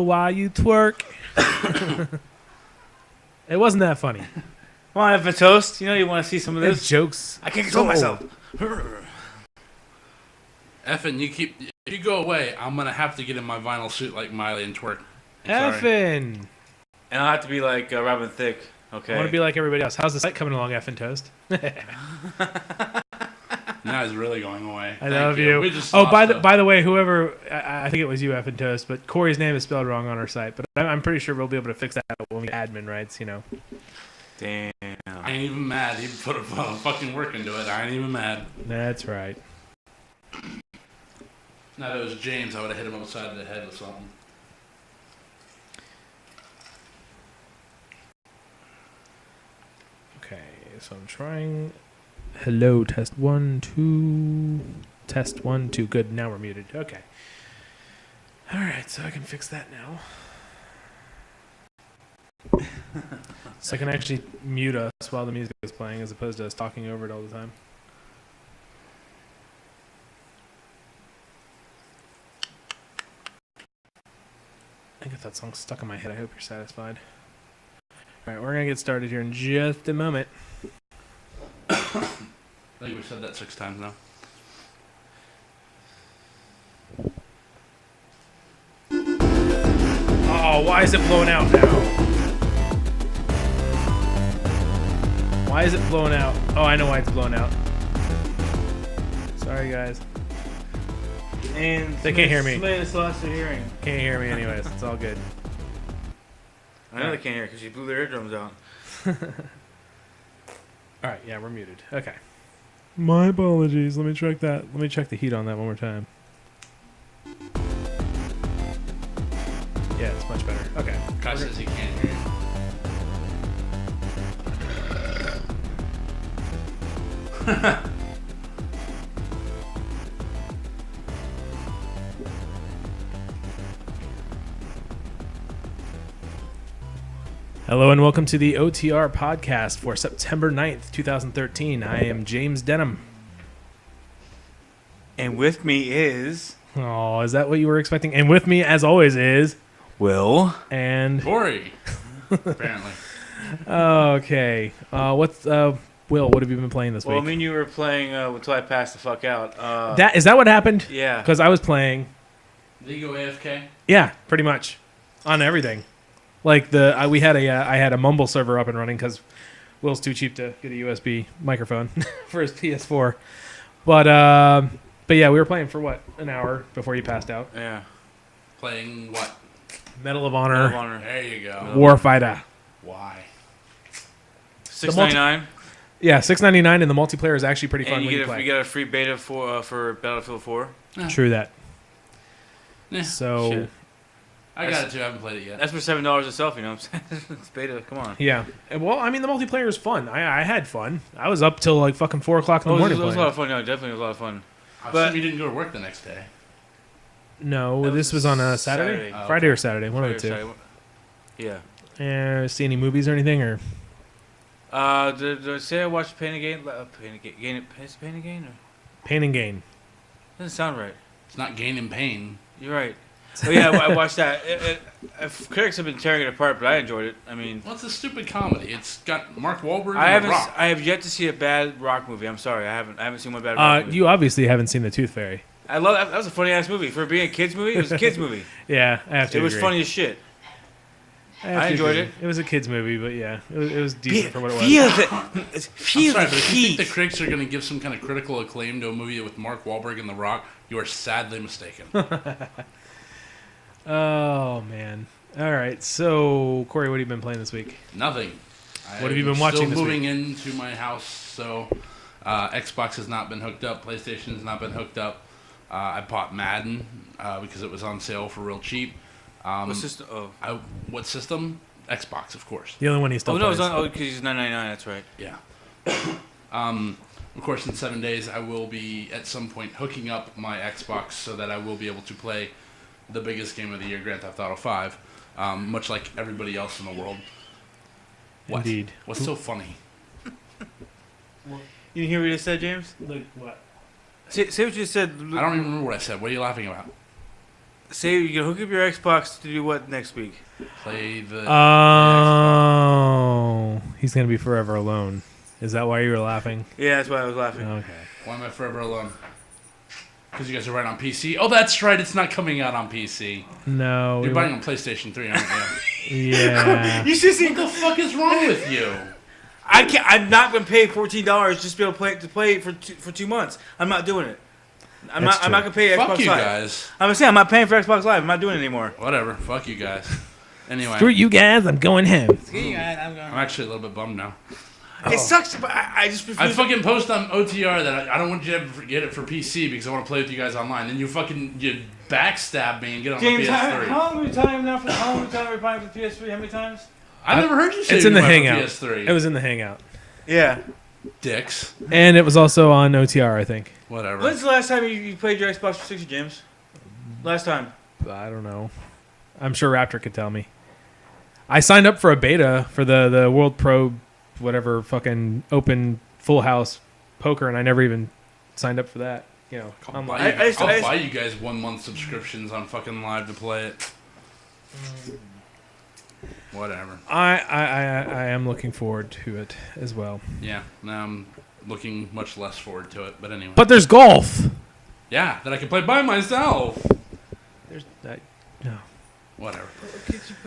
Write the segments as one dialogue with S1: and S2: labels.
S1: while you twerk. It wasn't that funny.
S2: Come on, Evan Toast. You know you want to see some of
S1: It's
S2: this.
S1: jokes.
S2: I can't control myself.
S3: Effin, if you go away, I'm gonna have to get in my vinyl suit like Miley and twerk.
S1: Effin.
S2: And I'll have to be like Robin Thicke. Okay.
S1: I want to be like everybody else. How's the site coming along, Effin Toast?
S3: Now he's really going away.
S1: I
S3: Thank
S1: love you.
S3: We just
S1: Oh,
S3: lost
S1: by the way, whoever I think it was you, Effin Toast, but Corey's name is spelled wrong on our site. But I'm pretty sure we'll be able to fix that when we get admin rights. You know.
S2: Damn.
S3: I ain't even mad. He put a fucking work into it. I ain't even mad.
S1: That's right.
S3: Now that it was James, I would have hit him upside the head with something.
S1: Okay, so I'm trying. Hello, test 1, 2. Test 1, 2. Good, now we're muted. Okay. Alright, so I can fix that now. So I can actually mute us while the music is playing as opposed to us talking over it all the time. I got that song stuck in my head. I hope you're satisfied. Alright, we're going to get started here in just a moment.
S3: I think we've said that 6 times now.
S1: Oh, why is it blowing out now? Why is it blowing out? Oh, I know why it's blowing out. Sorry, guys.
S2: And
S1: They can't hear me.
S2: Somebody that's lost their hearing.
S1: Can't hear me anyways. It's all good.
S2: I know they can't hear because she blew their eardrums out.
S1: All right, yeah, we're muted. Okay. My apologies. Let me check that. Let me check the heat on that one more time. Yeah, it's much better. Okay.
S3: Kai says he can't hear you.
S1: Hello and welcome to the OTR podcast for September 9th, 2013. I am James Denham.
S2: And with me is
S1: Oh, is that what you were expecting? And with me, as always, is
S2: Will.
S1: and
S3: Corey, apparently.
S1: okay. Will? What have you been playing this
S2: Well, I
S1: week?
S2: mean, you were playing Until I Passed the Fuck Out.
S1: Is that what happened?
S2: Yeah.
S1: Because I was playing.
S3: Did he go AFK?
S1: Yeah, pretty much on everything. Like I had a Mumble server up and running because Will's too cheap to get a USB microphone for his PS4. But yeah, we were playing for what, an hour before you passed out.
S2: Yeah.
S3: Playing what?
S1: Medal of Honor,
S2: Medal of Honor.
S3: There you go.
S1: Warfighter.
S3: Why?
S2: $6.99.
S1: Yeah, $6.99, and the multiplayer is actually pretty fun
S2: And
S1: when you
S2: you
S1: play.
S2: get a free beta for Battlefield 4.
S1: True that.
S3: Yeah.
S1: So
S2: Shit.
S3: I got it too. I haven't played it yet.
S2: That's for $7 itself, you know what I'm saying? It's beta, come on.
S1: yeah, well, I mean the multiplayer is fun. I had fun. I was up till like fucking 4 o'clock in the morning.
S2: It was a
S1: playing.
S2: lot of fun, yeah, definitely was a lot of fun.
S3: I
S2: but-
S3: assume you didn't go to work the next day.
S1: No,
S2: That
S1: this was on a Saturday,
S2: Saturday.
S3: Oh,
S1: Friday
S3: okay.
S1: or Saturday, one of the two.
S2: Yeah.
S1: See any movies or anything or?
S2: Did I say I watched Pain and Gain? Is it Pain and Gain? Or?
S1: Pain and Gain.
S2: Doesn't sound right.
S3: It's not Gain and Pain.
S2: You're right. Oh yeah, I watched that. Critics have been tearing it apart, but I enjoyed it. I mean,
S3: Well, it's a stupid comedy. It's got Mark Wahlberg
S2: I
S3: and
S2: haven't.
S3: The Rock.
S2: I have yet to see a bad rock movie. I'm sorry, I haven't seen one bad rock movie.
S1: You obviously haven't seen The Tooth Fairy.
S2: I love that. That was a funny ass movie for being a kids movie. It was a kids movie.
S1: Yeah, I have to
S2: It was
S1: agree.
S2: funny as shit.
S1: have to
S2: I enjoyed
S1: agree.
S2: it.
S1: It was a kids movie, but yeah, it was decent for what it was.
S2: Feel
S3: I'm
S2: feel
S3: sorry,
S2: the
S3: but if you think the
S2: heat.
S3: critics are going to give some kind of critical acclaim to a movie with Mark Wahlberg and The Rock, you are sadly mistaken.
S1: Oh man. All right. So Corey, what have you been playing this week?
S3: Nothing.
S1: What have you been watching this
S3: Still moving
S1: week?
S3: into my house, so Xbox has not been hooked up. PlayStation has not been hooked up. I bought Madden because it was on sale for real cheap.
S2: What system? Oh,
S3: What system? Xbox, of course.
S1: The only one he still
S2: no, it was
S1: plays.
S2: on. Oh, because he's $9.99. That's right.
S3: Yeah. Of course, in 7 days, I will be at some point hooking up my Xbox so that I will be able to play the biggest game of the year, Grand Theft Auto 5, much like everybody else in the world. What?
S1: Indeed.
S3: What's so funny?
S2: You didn't hear what you just said, James?
S1: Like what?
S2: Say what you just said.
S3: I don't even remember what I said. What are you laughing about?
S2: Say you can hook up your Xbox to do what next week?
S3: Play the.
S1: Oh, he's gonna be forever alone. Is that why you were laughing?
S2: Yeah, that's why I was laughing.
S1: Okay.
S3: Why am I forever alone? Because you guys are right on PC. Oh, that's right. It's not coming out on PC.
S1: No.
S3: You're buying on PlayStation 3, aren't you?
S1: Yeah.
S2: You should see.
S3: What the fuck is wrong with you?
S2: I can't. I'm not gonna pay $14 just to be able to play it for 2 months. I'm not doing it. I'm
S1: That's
S2: not gonna pay
S3: Fuck
S2: Xbox
S3: you
S2: Live.
S3: guys.
S2: I'm gonna say I'm not paying for Xbox Live. I'm not doing it anymore.
S3: Whatever. Fuck you guys. Anyway.
S1: Screw you guys. I'm going home.
S3: I'm actually a little bit bummed now.
S2: It sucks, but I just
S3: I
S2: refuse.
S3: fucking post on OTR that I don't want you to ever get it for PC because I want to play with you guys online. Then you backstab me and get on
S2: James,
S3: the PS3.
S2: how long are we talking now? How long are we talking about the PS3? How many times?
S3: I've never heard you say
S1: It's
S3: you
S1: in the
S3: buy for
S1: Hangout.
S3: PS3.
S1: It was in the Hangout.
S2: Yeah.
S3: Dicks.
S1: And it was also on OTR, I think.
S3: Whatever.
S2: When's the last time you played your Xbox 360, James? Last time.
S1: I don't know. I'm sure Raptor could tell me. I signed up for a beta for the World Pro, whatever, fucking open full house poker, and I never even signed up for that. You know,
S3: I'll
S1: I'm
S3: buy,
S1: like,
S3: you,
S2: I-
S3: I'll buy you guys 1 month subscriptions on fucking Live to play it. Whatever.
S1: I am looking forward to it as well.
S3: Yeah. Now I'm looking much less forward to it. But anyway.
S1: But there's golf.
S3: Yeah, that I can play by myself.
S1: There's that. No.
S3: Whatever.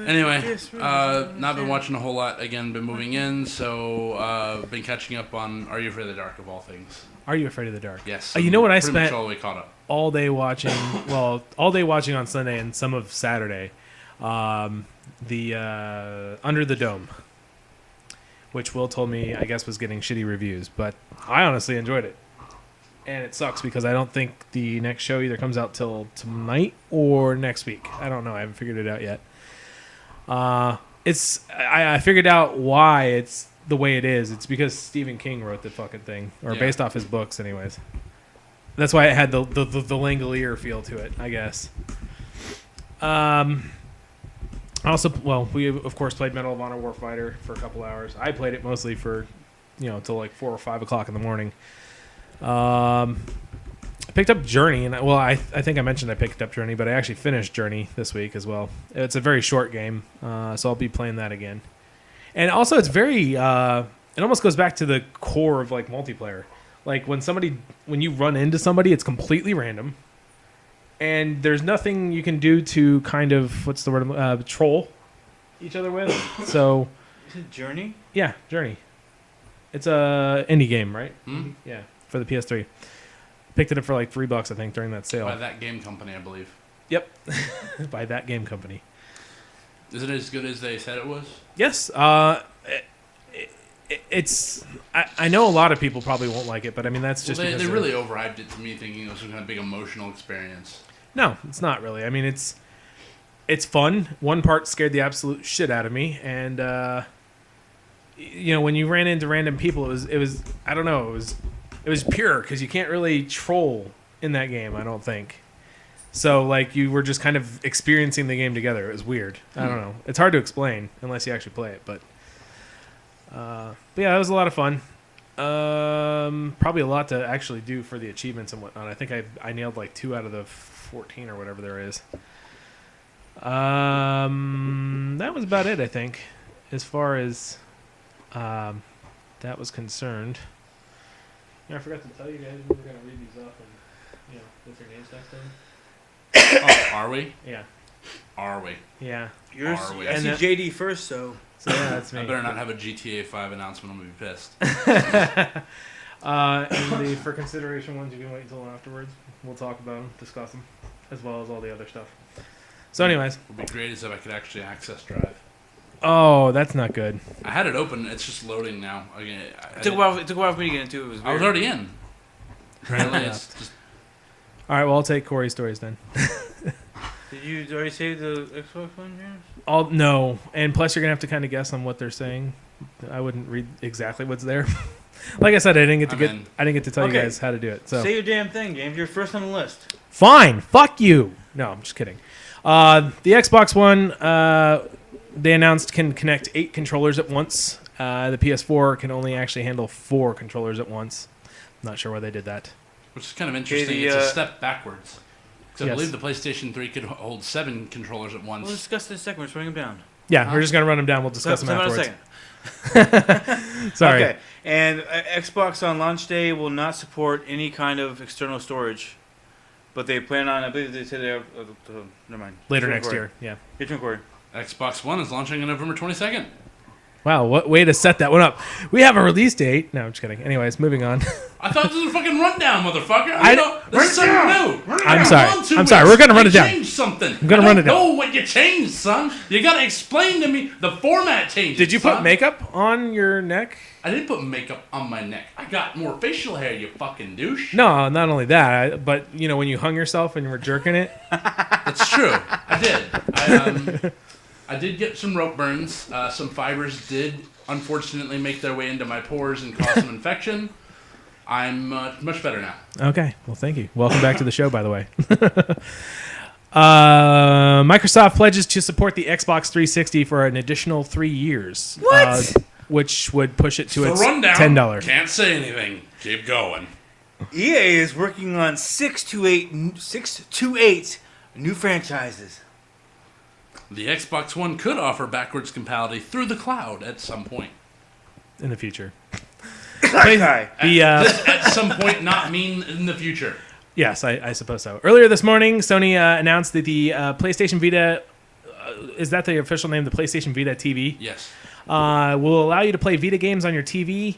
S3: Anyway, not been watching a whole lot. Again, been moving in, so been catching up on Are You Afraid of the Dark of all things.
S1: Are You Afraid of the Dark?
S3: Yes.
S1: You know what I
S3: pretty much
S1: spent
S3: all the way caught up.
S1: all day watching? Well, all day watching on Sunday and some of Saturday. The Under the Dome, which Will told me I guess was getting shitty reviews, but I honestly enjoyed it. And it sucks because I don't think the next show either comes out till tonight or next week. I don't know. I haven't figured it out yet. I figured out why it's the way it is. It's because Stephen King wrote the fucking thing, or
S3: Yeah.
S1: based off his books, anyways. That's why it had the Langolier feel to it, I guess. Also, well, we of course played Medal of Honor Warfighter for a couple hours. I played it mostly for, till like 4 or 5 o'clock in the morning. I picked up Journey, and I think I mentioned I picked up Journey, but I actually finished Journey this week as well. It's a very short game, so I'll be playing that again. And also, it's very, it almost goes back to the core of like multiplayer. Like when you run into somebody, it's completely random, and there's nothing you can do to kind of what's the word, troll each other with. So,
S2: Is it Journey?
S1: yeah, Journey. It's a indie game, right?
S3: Hmm?
S1: Yeah, for the PS3. Picked it up for like $3, I think, during that sale.
S3: By that game company, I believe.
S1: Yep, by that game company.
S3: Is it as good as they said it was?
S1: Yes, it's. I know a lot of people probably won't like it, but I mean that's just
S3: Well,
S1: because
S3: they
S1: they're-
S3: really overhyped it to me, thinking it was some kind of big emotional experience.
S1: No, it's not really. I mean it's fun. One part scared the absolute shit out of me, and when you ran into random people, it was I don't know, it was pure because you can't really troll in that game. I don't think. So like you were just kind of experiencing the game together. It was weird. I don't know. It's hard to explain unless you actually play it, but yeah, it was a lot of fun. Probably a lot to actually do for the achievements and whatnot. I think I nailed like 2 out of the 14 or whatever there is. That was about it, I think, as far as that was concerned. I forgot to tell you guys we were gonna read these off and with your names next to them.
S3: Oh, are we?
S1: Yeah,
S3: Are we?
S1: yeah.
S2: Yours.
S3: Are we?
S2: I see
S1: And
S2: JD first, so.
S1: So yeah, that's me.
S3: I better not have a GTA 5 announcement. I'm gonna be pissed.
S1: And the for consideration ones, you can wait until afterwards. We'll talk about them, discuss them, as well as all the other stuff. So, anyways,
S3: It would be great as if I could actually access Drive.
S1: oh, that's not good.
S3: I had it open. It's just loading now. Again,
S2: It took a while for me to get into it. It was
S3: I was
S2: weird.
S3: already in. Really, it's just
S1: All right, well, I'll take Corey's stories then.
S2: Did you already say the Xbox one, James?
S1: No, and plus you're gonna have to kind of guess on what they're saying. I wouldn't read exactly what's there. Like I said, I didn't get to tell you
S2: Okay.
S1: guys how to do it. So
S2: Say your damn thing, James. You're first on the list.
S1: fine, fuck you. No, I'm just kidding. The Xbox One, they announced can connect 8 controllers at once. The PS4 can only actually handle 4 controllers at once. Not sure why they did that.
S3: which is kind of interesting.
S2: the,
S3: It's a step backwards. Because I believe the PlayStation 3 could hold 7 controllers at once.
S2: We'll discuss this second. We're just running them down.
S1: Yeah, we're just gonna run them down. We'll discuss them afterwards. Sorry.
S2: Okay. And Xbox on launch day will not support any kind of external storage, but they plan on. I believe they said they're. Never mind.
S1: Later next year. Yeah.
S2: Get your Corey.
S3: Xbox One is launching on November 22nd.
S1: Wow, what way to set that one up. We have a release date. No, I'm just kidding. Anyways, moving on.
S3: I thought this was a fucking rundown, motherfucker. This is
S1: run it
S3: something new.
S1: I'm sorry. I'm sorry. We're going to run it down.
S3: Change something.
S1: I'm going to run it down.
S3: I don't know what you changed, son. You got to explain to me the format changes.
S1: Did you put makeup on your neck?
S3: I didn't put makeup on my neck. I got more facial hair, you fucking douche.
S1: No, not only that, but you know when you hung yourself and you were jerking it.
S3: That's true. I did. I did get some rope burns. Some fibers did unfortunately make their way into my pores and cause some infection. I'm much better now.
S1: Okay. Well, thank you. Welcome back to the show, by the way. Microsoft pledges to support the Xbox 360 for an additional 3 years.
S2: What?
S1: Which would push it to its
S3: rundown.
S1: $10.
S3: Can't say anything. Keep going.
S2: EA is working on 6 to 8 new franchises.
S3: The Xbox One could offer backwards compatibility through the cloud at some point.
S1: In the future.
S3: At some point, not mean in the future.
S1: Yes, I suppose so. Earlier this morning, Sony announced that the PlayStation Vita, is that the official name, the PlayStation Vita TV?
S3: Yes.
S1: Will allow you to play Vita games on your TV.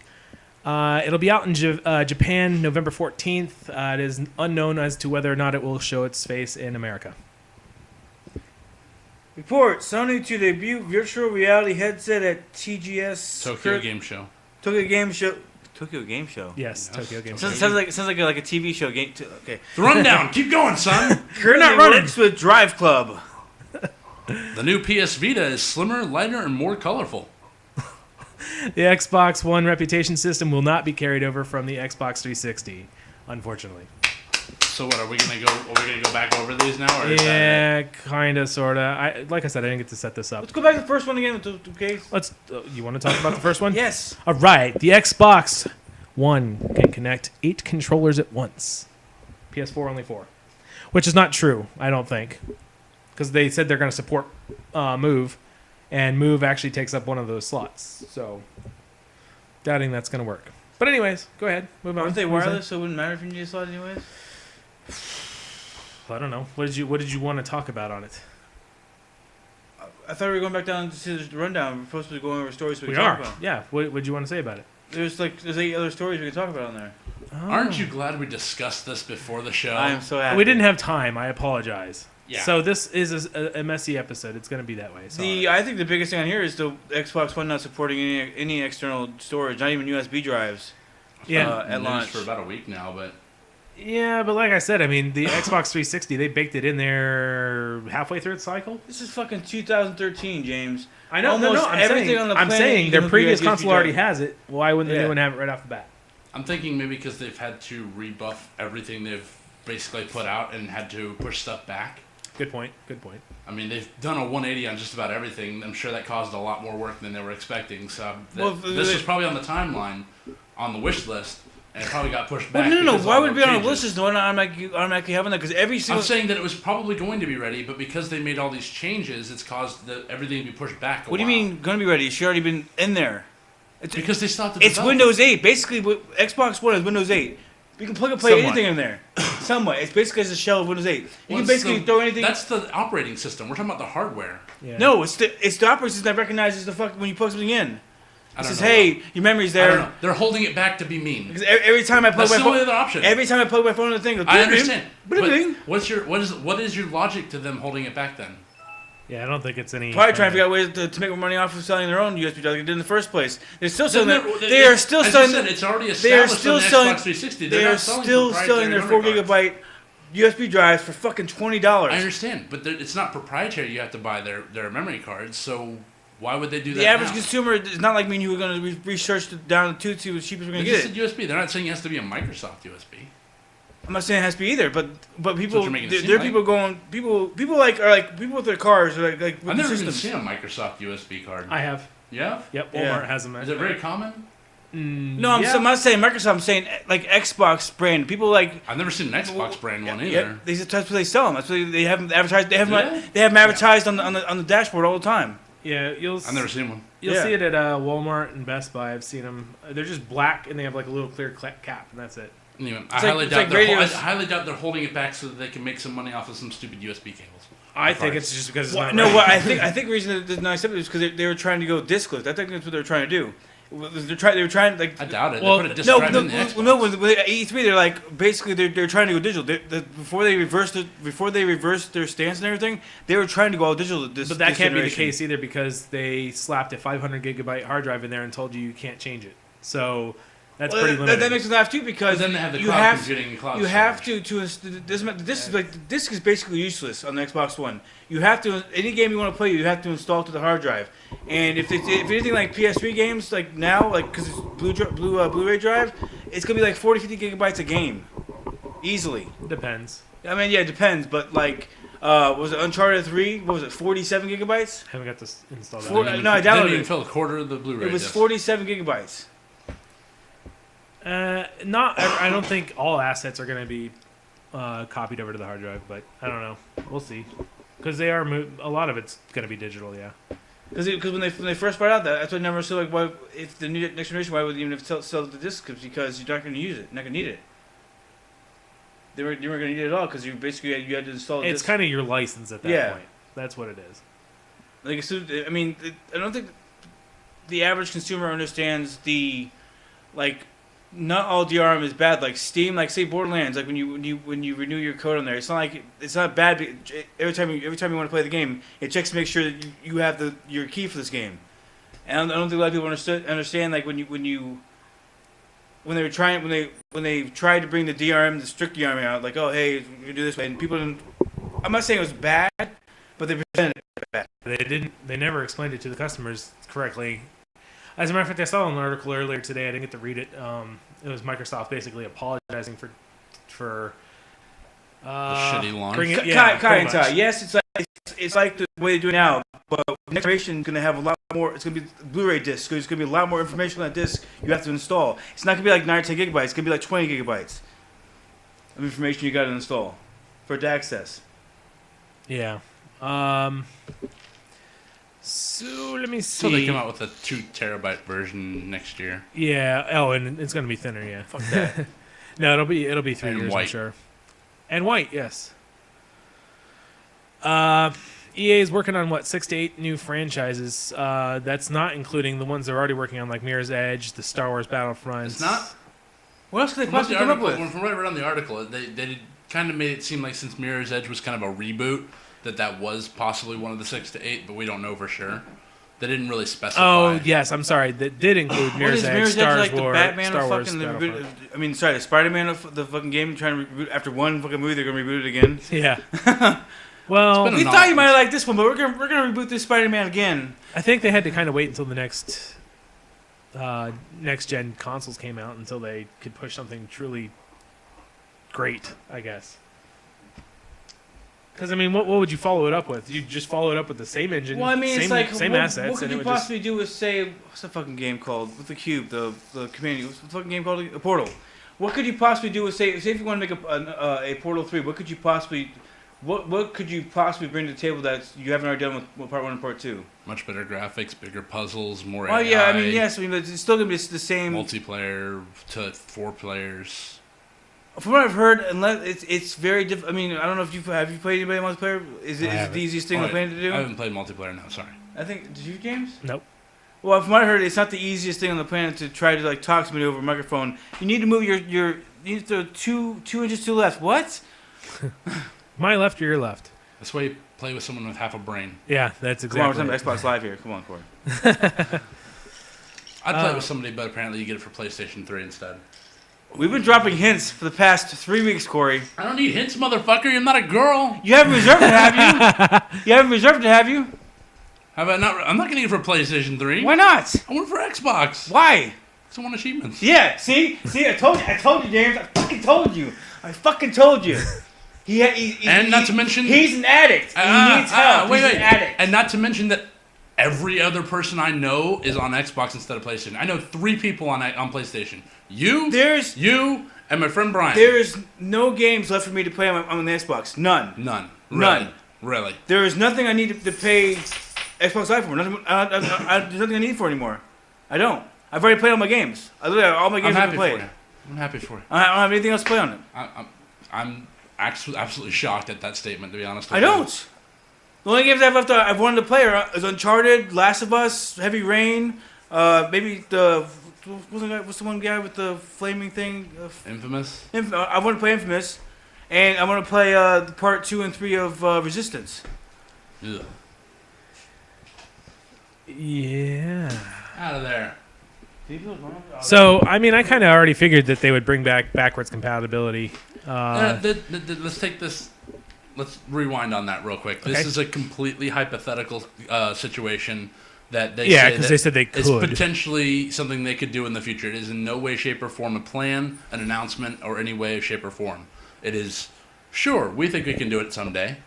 S1: It'll be out in Japan November 14th. It is unknown as to whether or not it will show its face in America.
S2: Report: Sony to debut virtual reality headset at TGS
S3: Tokyo Game Show.
S2: Tokyo Game Show. Tokyo Game Show.
S1: Yes, Tokyo Game Show.
S2: Sounds like a TV show. Okay.
S3: The rundown. Keep going, son.
S2: Currently works with Drive Club.
S3: The new PS Vita is slimmer, lighter, and more colorful.
S1: The Xbox One reputation system will not be carried over from the Xbox 360, unfortunately.
S3: So what are we gonna go? Are we gonna go back over these now? Or is
S1: Yeah, kind of, sort of. Like I said, I didn't get to set this up.
S2: Let's go back to the first one again. Okay.
S1: You want to talk about the first one?
S2: Yes.
S1: All right. The Xbox One can connect 8 controllers at once. PS4 only 4, which is not true. I don't think, because they said they're going to support Move, and Move actually takes up one of those slots. So, doubting that's going to work. But anyways, go ahead. Move on.
S2: Aren't they wireless, so it wouldn't matter if you need a slot anyways?
S1: I don't know. What did you want to talk about on it?
S2: I thought we were going back down to the rundown. We're supposed to be going over stories we
S1: We
S2: can
S1: are.
S2: talk about.
S1: Yeah. What did you want to say about it?
S2: There's 8 other stories we can talk about on there.
S3: Aren't you glad we discussed this before the show?
S2: I am so happy.
S1: We didn't have time. I apologize.
S3: Yeah.
S1: So this is a messy episode. It's going to be that way. Sorry.
S2: I think the biggest thing on here is the Xbox One not supporting any external storage, not even USB drives.
S1: Yeah.
S2: At launch
S3: for about a week now, but
S1: Yeah, but like I said, I mean, the Xbox 360, they baked it in there halfway through its cycle.
S2: This is fucking 2013, James.
S1: I know.
S2: Almost
S1: I'm
S2: everything
S1: saying,
S2: on the
S1: I'm
S2: planet
S1: saying
S2: you
S1: their
S2: can
S1: previous
S2: hook your USB
S1: console already
S2: drive.
S1: has it. Why wouldn't the
S2: Yeah.
S1: new one have it right off the bat?
S3: I'm thinking maybe because they've had to rebuff everything they've basically put out and had to push stuff back.
S1: Good point. Good point.
S3: I mean, they've done a 180 on just about everything. I'm sure that caused a lot more work than they were expecting. So this was probably on the timeline, on the wish list, and it probably got pushed back.
S2: Well, no.
S3: because
S2: Why
S3: of
S2: would
S3: all
S2: it be
S3: the
S2: on a
S3: changes.
S2: list? No, not automatically having that because every single.
S3: I'm saying that it was probably going to be ready, but because they made all these changes, it's caused everything to be pushed back.
S2: What do you mean going to be ready? It should already been in there.
S3: Because they stopped.
S2: It's Windows 8. Basically, Xbox One is Windows 8. You can plug and play
S1: Somewhat.
S2: anything in there. Somewhat. It's basically as a shell of Windows 8. You
S3: Well,
S2: can basically throw anything.
S3: That's the operating system. We're talking about the hardware.
S1: Yeah.
S2: No, it's the operating system that recognizes the fuck when you plug something in.
S3: I
S2: It
S3: don't
S2: says,
S3: know.
S2: "Hey, your memory's
S3: I don't
S2: there."
S3: know. They're holding it back to be mean.
S2: Because every time I plug
S3: That's
S2: my
S3: the only
S2: phone,
S3: other option.
S2: every time I plug my phone in the thing, it goes,
S3: I understand.
S2: bling,
S3: But
S2: bling.
S3: what is your logic to them holding it back then?
S1: Yeah, I don't think it's any.
S2: Probably trying to figure out ways to make more money off of selling their own USB drives like they did in the first place. They're still selling they are still
S3: as
S2: selling.
S3: you said, it's already
S2: They are
S3: established
S2: still
S3: on the
S2: selling.
S3: Xbox 360.
S2: They
S3: They're
S2: are
S3: not selling
S2: still selling their 4
S3: proprietary memory cards.
S2: gigabyte USB drives for fucking $20.
S3: I understand, but it's not proprietary. You have to buy their memory cards. So why would they do that?
S2: The average
S3: now?
S2: consumer is not like me and you were going to research down the tooth to see what cheapest we're
S3: They
S2: going to
S3: just
S2: get it.
S3: said USB. They're not saying it has to be a Microsoft USB.
S2: I'm not saying it has to be either, but people,
S3: you're making it seem
S2: there are
S3: like.
S2: people going, people like people with their cars, or like with
S3: I've
S2: the
S3: never even
S2: systems.
S3: seen a Microsoft USB card.
S1: I have.
S3: Yeah.
S1: Yep.
S2: Yeah.
S1: Walmart has them.
S3: Is it very common?
S2: No, I'm,
S1: yeah.
S2: I'm not saying Microsoft. I'm saying like Xbox brand. People like.
S3: I've never seen an Xbox brand one either.
S2: Yeah, that's what they sell them. That's what they have them advertised. They have
S3: Do
S2: them,
S3: they?
S2: they have them advertised on the dashboard all the time.
S1: Yeah,
S3: I've never seen one.
S1: You'll
S2: Yeah.
S1: see it at Walmart and Best Buy. I've seen them. They're just black and they have like a little clear cap, and that's it.
S3: Anyway, I
S2: like-
S3: highly
S2: it's
S3: doubt
S2: like
S3: they're I
S2: radios.
S3: highly doubt they're holding it back so that they can make some money off of some stupid USB cables.
S1: I think it's just because it's
S2: Well,
S1: not
S2: no,
S1: right.
S2: what I think the reason that they're not accepted is because they were trying to go discless. I think that's what they were trying to do. They were trying like.
S3: I doubt it.
S1: Well,
S3: They put a disc
S2: No,
S3: drive
S2: no,
S3: in the Xbox.
S2: well, no. With E3, they're like basically they're trying to go digital. Before they reversed their stance and everything, they were trying to go all digital. This,
S1: But that
S2: this
S1: can't be the
S2: generation.
S1: case either because they slapped a 500 gigabyte hard drive in there and told you can't change it. So that's
S2: Well,
S1: pretty
S2: that,
S1: limited.
S2: that makes me laugh too because
S3: But then they have the
S2: you
S3: cloud
S2: have
S3: computing and cloud
S2: you have
S3: storage.
S2: this is like the disc is basically useless on the Xbox One. You have to any game you want to play, you have to install it to the hard drive. And if anything like PS3 games like now, like because it's Blu-ray drive, it's gonna be like 40-50 gigabytes a game, easily.
S1: Depends.
S2: I mean, yeah, it depends, but like, was it Uncharted 3? What was it, 47 gigabytes?
S1: Haven't got to install that.
S2: Four-
S1: yet.
S2: no, I
S3: Didn't
S2: downloaded
S3: even
S2: it.
S3: fill a quarter of the Blu-ray
S2: It was
S3: disc.
S2: 47 gigabytes.
S1: Not. I don't think all assets are going to be copied over to the hard drive, but I don't know. We'll see. Because they are a lot of it's going to be digital. Yeah.
S2: Because when they first brought out that's what I never said. Like, why if the new next generation, why would you even sell the discs? Because you're not going to use it, you're not going to need it. You weren't going to need it at all because you basically you had to install.
S1: It's kind of your license at that
S2: Yeah.
S1: point. That's what it is.
S2: like so, I mean, I don't think the average consumer understands the like. Not all DRM is bad. Like Steam, like say Borderlands, like when you renew your code on there, it's not bad. Every time you want to play the game, it checks to make sure that you have your key for this game. And I don't think a lot of people understand like when they tried to bring the DRM, the strict DRM out, like oh hey you do this way, and people didn't. I'm not saying it was bad, but they presented it bad.
S1: They never explained it to the customers correctly. As a matter of fact, I saw an article earlier today. I didn't get to read it. It was Microsoft basically apologizing for
S3: The shitty launch.
S1: bringing
S2: Kai
S1: pretty
S2: and Tai.
S1: much.
S2: Yes, it's like the way they do it now, but next generation is going to have a lot more. It's going to be Blu-ray discs. There's going to be a lot more information on that disc you have to install. It's not going to be like 9 or 10 gigabytes. It's going to be like 20 gigabytes of information you got to install for it to access.
S1: Yeah. So let me see.
S3: So they come out with a 2 terabyte version next year.
S1: Yeah. Oh, and it's gonna be thinner. Yeah.
S2: Fuck that.
S1: No, it'll be 3
S3: And
S1: years. I'm
S3: white.
S1: sure. And white, yes. EA is working on 6 to 8 new franchises. That's not including the ones they're already working on, like Mirror's Edge, the Star Wars Battlefront.
S3: It's not.
S2: What else could they
S3: From what
S2: possibly
S3: the
S2: come up
S3: article,
S2: with?
S3: from what I read on the article, they kind of made it seem like since Mirror's Edge was kind of a reboot, that was possibly one of the 6 to 8, but we don't know for sure. They didn't really specify.
S1: Oh yes, I'm sorry. That did include
S2: What
S1: Mirror's
S2: is
S1: Edge,
S2: Mirror's
S1: Star
S2: Edge
S1: Wars,
S2: like the Batman
S1: Star
S2: of
S1: Wars
S2: fucking
S1: Battlefront.
S2: the Spider-Man of the fucking game trying to reboot after one fucking movie they're gonna reboot it again.
S1: Yeah. Well,
S3: It's
S2: We
S3: been
S2: thought you might have liked this one, but we're gonna reboot this Spider-Man again.
S1: I think they had to kind of wait until the next gen consoles came out until they could push something truly great, I guess. Because I mean, what would you follow it up with? You just follow it up with the same engine,
S2: Well, I mean,
S1: same,
S2: it's like
S1: same
S2: what,
S1: assets,
S2: What could
S1: and it
S2: you
S1: would just
S2: possibly do with say what's the fucking game called with the cube, the community? What's the fucking game called? A Portal. What could you possibly do with say if you want to make a Portal 3? What could you possibly bring to the table that you haven't already done with Part 1 and Part 2?
S3: Much better graphics, bigger puzzles, more
S2: Oh
S3: AI.
S2: yeah, I mean yes, I mean it's still gonna be the same.
S3: Multiplayer to 4 players.
S2: From what I've heard, unless it's very difficult. I mean, I don't know if have you played anybody multiplayer? Is it the easiest thing on the planet to do?
S3: I haven't played multiplayer now. Sorry.
S2: I think did you have games?
S1: Nope.
S2: Well, from what I heard, it's not the easiest thing on the planet to try to like talk to somebody over a microphone. You need to move you need to throw 2 inches to the left. What?
S1: my left or your left.
S3: That's why you play with someone with half a brain.
S1: Yeah, that's
S2: Come on,
S1: exactly.
S2: we're
S1: it.
S2: talking Xbox Live here. Come on, Corey.
S3: I'd play with somebody, but apparently you get it for PlayStation 3 instead.
S2: We've been dropping hints for the past 3 weeks, Corey.
S3: I don't need hints, motherfucker. You're not a girl.
S2: You haven't reserved it, have you? You haven't reserved it, have you?
S3: How about not? I'm not getting it for PlayStation 3.
S2: Why not?
S3: I want it for Xbox.
S2: Why?
S3: Because I want achievements.
S2: Yeah, see, I told you, James. I fucking told you. He
S3: And not to mention-
S2: he's an addict. And he needs help.
S3: Wait.
S2: He's an addict.
S3: And not to mention that Every other person I know is on Xbox instead of PlayStation. I know 3 people on PlayStation. You, and my friend Brian.
S2: There is no games left for me to play on the Xbox. None.
S3: None. Really.
S2: There is nothing I need to pay Xbox Live for. Nothing, there's nothing I need for anymore. I don't. I've already played all my games. I literally have all my games I've played.
S3: I'm happy for you.
S2: I don't have anything else to play on it.
S3: I'm absolutely shocked at that statement, to be honest with
S2: I don't. The only games I've left I've wanted to play is Uncharted, Last of Us, Heavy Rain, maybe what's the one guy with the flaming thing?
S3: Infamous?
S2: I want to play Infamous, and I want to play part 2 and 3 of Resistance.
S3: Ugh.
S1: Yeah.
S3: Out of there.
S1: So, I mean, I kind of already figured that they would bring back backwards compatibility.
S3: Let's take this. Let's rewind on that real quick. This is a completely hypothetical situation that they
S1: because they said they could.
S3: It's potentially something they could do in the future. It is in no way, shape, or form a plan, an announcement, or any way, shape, or form. It is, sure, we think we can do it someday.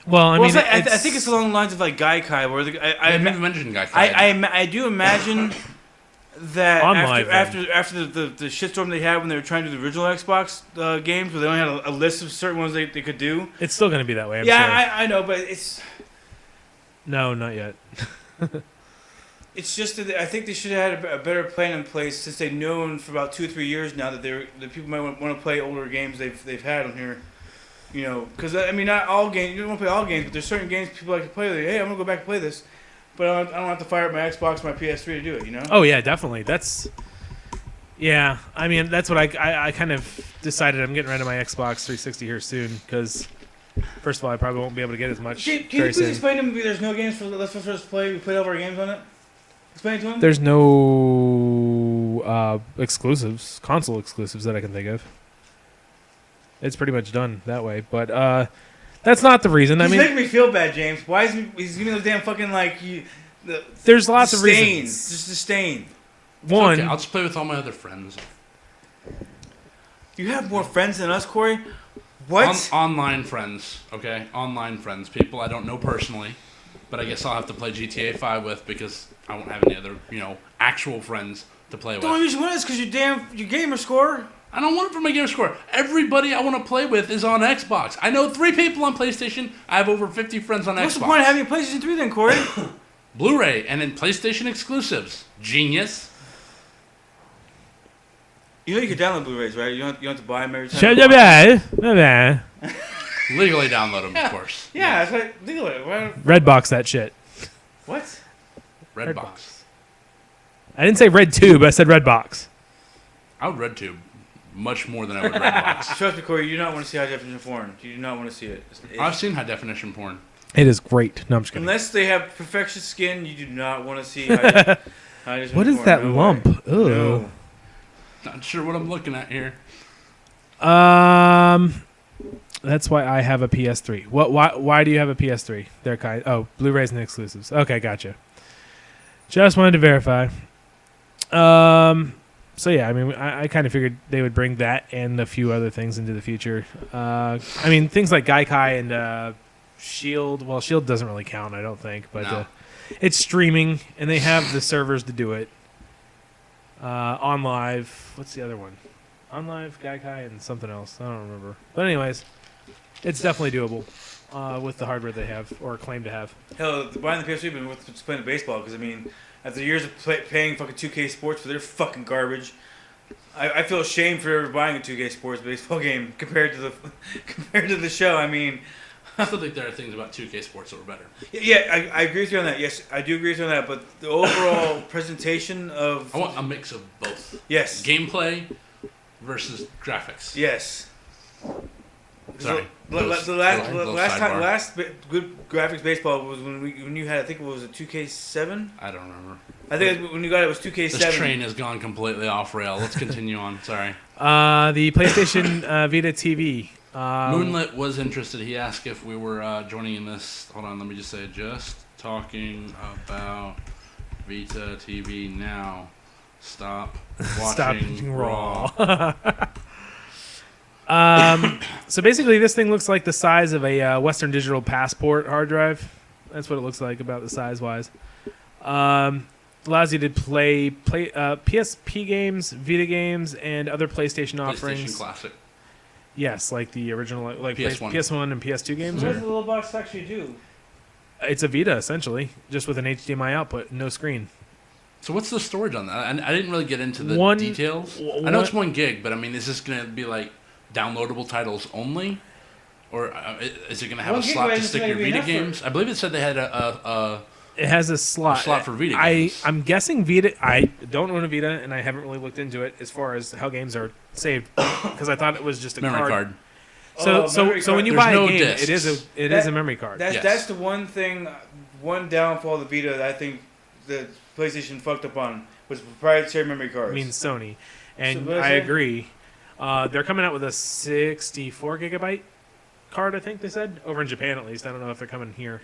S1: Well, I mean,
S2: I think it's along the lines of like Gaikai, where
S3: I haven't even mentioned Gaikai.
S2: I do imagine that
S1: OnLive,
S2: after the shitstorm they had when they were trying to do the original Xbox games, where they only had a list of certain ones they could do.
S1: It's still going to be that way. I'm
S2: sure.
S1: sure.
S2: I know, but it's
S1: no, not yet.
S2: It's just that I think they should have had a better plan in place, since they've known for about 2 or 3 years now that people might want to play older games they've had on here. You know, because I mean, not all games. You don't want to play all games, but there's certain games people like to play. Like, hey, I'm gonna go back and play this, but I don't have to fire up my Xbox, or my PS3 to do it. You know?
S1: Oh yeah, definitely. Yeah. I mean, that's what I kind of decided. I'm getting rid of my Xbox 360 here soon because, first of all, I probably won't be able to get as much.
S2: Can you please explain to me? There's no games for Let's First Play. We played all of our games on it. Explain it to him.
S1: There's no exclusives, console exclusives that I can think of. It's pretty much done that way, but that's not the reason.
S2: He's making me feel bad, James. Why is he's giving me the damn fucking
S1: there's lots of reasons.
S2: Just disdain.
S1: One,
S3: okay, I'll just play with all my other friends.
S2: You have more friends than us, Corey. What?
S3: Online friends, okay? Online friends, people I don't know personally, but I guess I'll have to play GTA 5 with because I won't have any other, actual friends to play with.
S2: The only reason why is because your gamer score.
S3: I don't want it for my gamer score. Everybody I want to play with is on Xbox. I know 3 people on PlayStation. I have over 50 friends on Xbox.
S2: What's the point of having a PlayStation 3 then, Corey?
S3: Blu-ray and then PlayStation exclusives. Genius.
S2: You know you can download Blu-rays, right? You don't have to buy them every time.
S3: Legally download them, of course.
S2: Yeah, that's right. Legally.
S1: Redbox that shit.
S2: What?
S3: Redbox.
S1: I didn't say RedTube. I said Redbox.
S3: I would RedTube much more than I would Redbox.
S2: Trust me, Corey. You do not want to see high definition porn. You do not want to see it.
S3: I've seen high definition porn.
S1: It is great. No, I'm just kidding.
S2: Unless they have perfection skin, you do not want to see high definition porn.
S1: What is that lump? Ugh.
S2: No.
S3: Not sure what I'm looking at here.
S1: That's why I have a PS3. Why do you have a PS3? They're kind. Oh, Blu-rays and exclusives. Okay, gotcha. Just wanted to verify. So yeah, I mean, I kind of figured they would bring that and a few other things into the future. I mean, things like Gaikai and Shield. Well, Shield doesn't really count, I don't think, but
S3: no.
S1: It's streaming and they have the servers to do it. OnLive. What's the other one? OnLive, Gaikai, and something else. I don't remember. But anyways, it's definitely doable with the hardware they have or claim to have.
S2: Hell, buying the PS3 been worth just playing the baseball because I mean, after years of paying fucking 2K Sports for their fucking garbage, I feel ashamed for ever buying a 2K Sports baseball game compared to the show. I mean,
S3: I still think there are things about 2K Sports that were better.
S2: Yeah, I agree with you on that. Yes, I do agree with you on that. But the overall presentation of
S3: I want a mix of both.
S2: Yes.
S3: Gameplay versus graphics.
S2: Yes.
S3: Sorry.
S2: The last good graphics baseball was when you had, I think it was a 2K7.
S3: I don't remember.
S2: I think when you got it was 2K7.
S3: This train has gone completely off rail. Let's continue on. Sorry.
S1: The PlayStation Vita TV.
S3: Moonlit was interested. He asked if we were joining in this. Hold on, let me just say, just talking about Vita TV now. Stop watching Raw.
S1: So basically, this thing looks like the size of a Western Digital Passport hard drive. That's what it looks like about the size wise. Allows you to play PSP games, Vita games, and other PlayStation offerings.
S3: PlayStation Classic.
S1: Yes, like the original, like
S3: PS1.
S1: PS1 and PS2 games.
S2: What does
S1: Are,
S2: the little box actually do?
S1: it's a Vita essentially, just with an HDMI output, no screen.
S3: So what's the storage on that? I didn't really get into the
S1: One-
S3: details.
S1: w-
S3: I know
S1: one-
S3: it's 1 gig, but I mean, is this going to be like downloadable titles only? Or is it going to have
S2: 1
S3: a slot
S2: gigabyte
S3: to
S2: is
S3: stick
S2: gonna
S3: your
S2: be
S3: Vita
S2: enough for-
S3: games? I believe it said they had a
S1: It has a slot.
S3: slot for Vita games.
S1: I'm guessing Vita. I don't own a Vita, and I haven't really looked into it as far as how games are saved because I thought it was just a
S3: memory card.
S1: So
S2: memory
S1: so when
S2: card.
S1: you
S3: There's
S1: buy
S3: no
S1: a game,
S3: discs.
S1: it is a
S2: That-
S1: memory card.
S2: That's
S3: Yes.
S2: that's the one thing, one downfall of the Vita that I think the PlayStation fucked up on was proprietary memory cards.
S1: I mean Sony, and
S2: So what
S1: I
S2: is it?
S1: agree. They're coming out with a 64 gigabyte card. I think they said over in Japan at least. I don't know if they're coming here.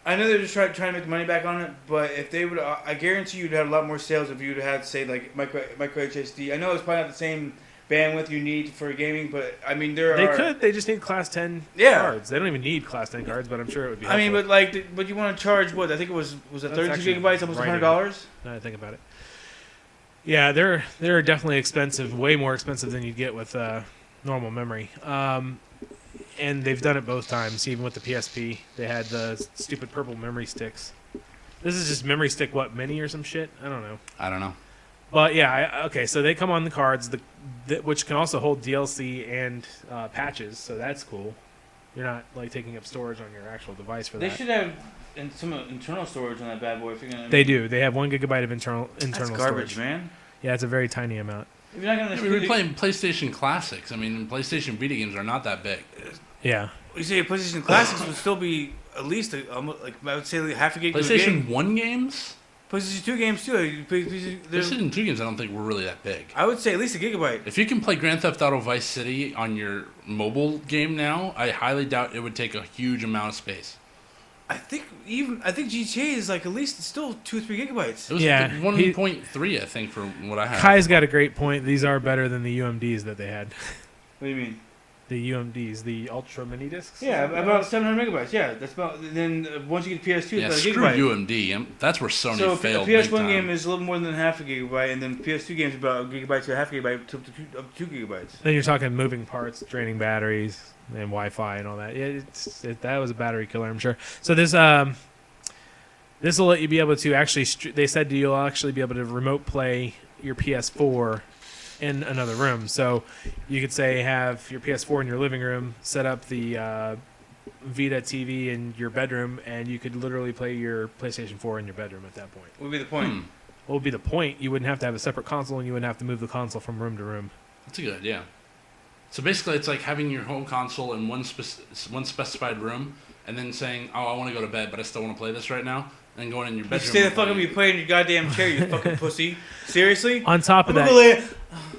S2: I know they're just trying to make the money back on it, but if they would, I guarantee you'd have a lot more sales if you'd had say like micro HSD. I know it's probably not the same bandwidth you need for gaming, but I mean there
S1: They
S2: are.
S1: could. They just need Class 10
S2: Yeah.
S1: cards. They don't even need Class 10 cards, but I'm sure it would be.
S2: I mean,
S1: helpful.
S2: but like, but you want to charge what? I think it was it
S1: That's
S2: 32
S1: actually
S2: gigabytes, almost
S1: right
S2: $100.
S1: now that I think about it. Yeah, they're definitely expensive, way more expensive than you'd get with normal memory. And they've done it both times, even with the PSP. They had the stupid purple memory sticks. This is just memory stick, what, mini or some shit? I don't know.
S3: I don't know.
S1: But yeah, okay, so they come on the cards, which can also hold DLC and patches, so that's cool. You're not like taking up storage on your actual device for
S2: They
S1: that.
S2: should have some internal storage on that bad boy. If you're gonna,
S1: They do. They have 1 gigabyte of internal
S2: That's
S1: storage.
S2: garbage, man.
S1: Yeah, it's a very tiny amount.
S2: If you're not gonna,
S3: Yeah, we were playing PlayStation Classics. I mean, PlayStation Vita games are not that big.
S1: Yeah.
S2: You say PlayStation Classics would still be at least almost like I would say like half a gig. to a
S3: PlayStation
S2: gig.
S3: 1 games?
S2: PlayStation 2 games too. There's-
S3: PlayStation 2 games I don't think were really that big.
S2: I would say at least a gigabyte.
S3: If you can play Grand Theft Auto Vice City on your mobile game now, I highly doubt it would take a huge amount of space.
S2: I think GTA is like at least still 2 or 3 gigabytes.
S3: It was
S1: Yeah,
S3: like 1.3, I think, for what I had.
S1: Kai's got a great point. These are better than the UMDs that they had.
S2: What do you mean?
S1: The UMDs, the Ultra Mini Discs?
S2: Yeah, about 700 megabytes. Yeah, that's about. Then once you get PS2,
S3: Yeah,
S2: it's
S3: screw
S2: about a gigabyte.
S3: UMD. That's where Sony
S2: So
S3: failed
S2: a
S3: big
S2: PS1
S3: time.
S2: game is a little more than half a gigabyte, and then PS2 games about a gigabyte to a half gigabyte to up to 2 gigabytes.
S1: Then you're talking moving parts, draining batteries, and Wi-Fi and all that. Yeah, that was a battery killer, I'm sure. So this will let you be able to actually. They said you'll actually be able to remote play your PS4 in another room. So you could say have your PS4 in your living room, set up the Vita TV in your bedroom, and you could literally play your PlayStation 4 in your bedroom at that point.
S2: What would be the point?
S1: What would be the point? You wouldn't have to have a separate console, and you wouldn't have to move the console from room to room.
S3: That's a good idea. So basically, it's like having your home console in one specified room, and then saying, "Oh, I want to go to bed, but I still want to play this right now," and going in your
S2: You
S3: bedroom.
S2: stay the
S3: and
S2: fuck up,
S3: playing.
S2: you play in your goddamn chair, you fucking pussy. Seriously?
S1: On top of
S2: I'm
S1: that,
S2: gonna lay-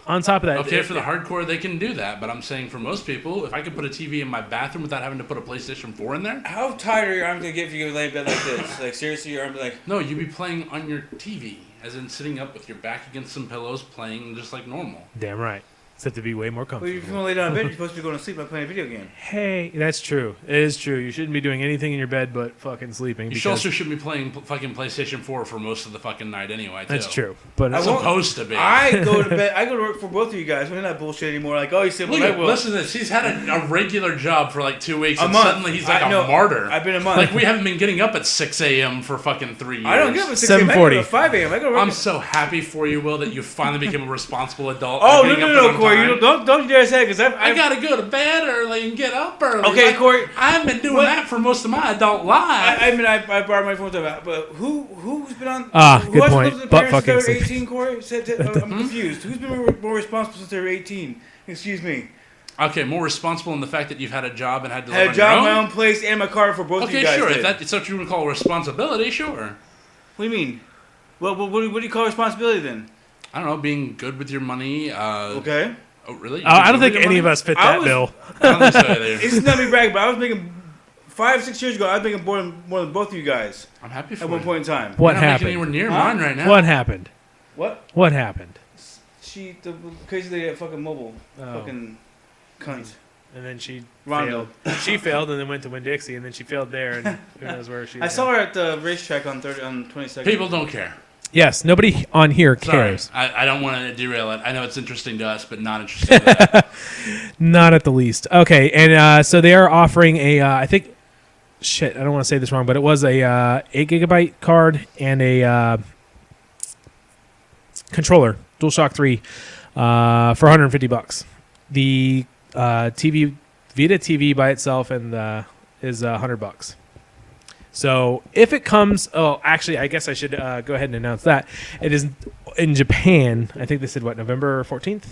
S1: on top of that,
S3: Okay, for the hardcore, they can do that, but I'm saying for most people, if I could put a TV in my bathroom without having to put a PlayStation 4 in there,
S2: How tired are your arms gonna get if you lay in bed like this? Like seriously, your arms like.
S3: no, you'd be playing on your TV, as in sitting up with your back against some pillows, playing just like normal.
S1: damn right. Except to be way more
S2: Well,
S1: comfortable.
S2: if you want to lay down in bed, you're supposed to be going to sleep by playing a video game.
S1: Hey, that's true. It is true. You shouldn't be doing anything in your bed but fucking sleeping.
S3: You
S1: because
S3: also shouldn't be playing fucking PlayStation 4 for most of the fucking night anyway, too.
S1: that's true. But
S2: I
S1: it's,
S2: won't-
S3: Supposed to be.
S2: I go to bed. I go to work for both of you guys. We're not bullshit anymore. Like, oh, you said,
S3: Look
S2: well, I
S3: at,
S2: will.
S3: listen to this. He's had a regular job for like 2 weeks,
S2: A
S3: and
S2: month.
S3: suddenly he's like
S2: I know.
S3: a martyr.
S2: I've been a month.
S3: Like, we haven't been getting up at 6 a.m. for fucking 3 years.
S2: I don't get up at 6 a.m. I go
S1: 7:40.
S2: to 5 a.m. I go to work.
S3: I'm so happy for you, Will, that you finally became a responsible adult.
S2: Oh,
S3: You're getting up
S2: no,
S3: on
S2: Corey.
S3: time.
S2: You don't you dare say it, because
S3: I gotta go to bed early and get up early.
S2: Okay,
S3: Like,
S2: Corey.
S3: I've been doing
S2: What?
S3: that for most of my adult life.
S2: I mean, I borrowed my phone to that, but who's been on?
S1: Good
S2: else
S1: point.
S2: lives with
S1: Butt
S2: parents since
S1: fucking
S2: they were 18, Corey? I'm confused. Who's been more responsible since they were 18? Excuse me.
S3: Okay, more responsible in the fact that you've had a job and had to
S2: Had a
S3: live
S2: job,
S3: on
S2: my
S3: your own.
S2: own place, and my car for both of
S3: Okay,
S2: you guys.
S3: sure.
S2: did.
S3: If that's what you would call responsibility, sure.
S2: What do you mean? What do you call responsibility then?
S3: I don't know, being good with your money.
S2: Okay.
S3: Oh, really? You
S1: I
S3: good
S1: don't think
S3: with your
S1: any of
S3: money?
S1: us fit
S2: I
S1: that
S2: was-
S1: bill.
S3: I don't think so either.
S2: It's not me bragging, but I was making 5-6 years ago. I was making more than both of you guys
S3: I'm happy for
S2: at one
S3: you.
S2: point in time.
S1: What
S3: You're not making
S1: happened?
S3: anywhere near
S2: Huh?
S3: mine right now.
S1: What happened?
S2: What?
S1: What happened?
S2: The crazy lady at fucking mobile,
S1: Oh.
S2: fucking cunt.
S1: and then she
S2: Rondo.
S1: failed. She failed, and then went to Winn-Dixie, and then she failed there, and who knows where she.
S2: I saw her at the racetrack on 22nd.
S3: People don't care.
S1: Yes, nobody on here cares.
S3: Sorry, I don't want to derail it. I know it's interesting to us, but not interesting to them.
S1: Not at the least. Okay, and so they are offering a. I think, shit, I don't want to say this wrong, but it was a 8 gigabyte card and a controller, DualShock 3, for $150. The TV Vita TV by itself and is $100. So if it comes, actually, I guess I should go ahead and announce that it is in Japan. I think they said what, November 14th?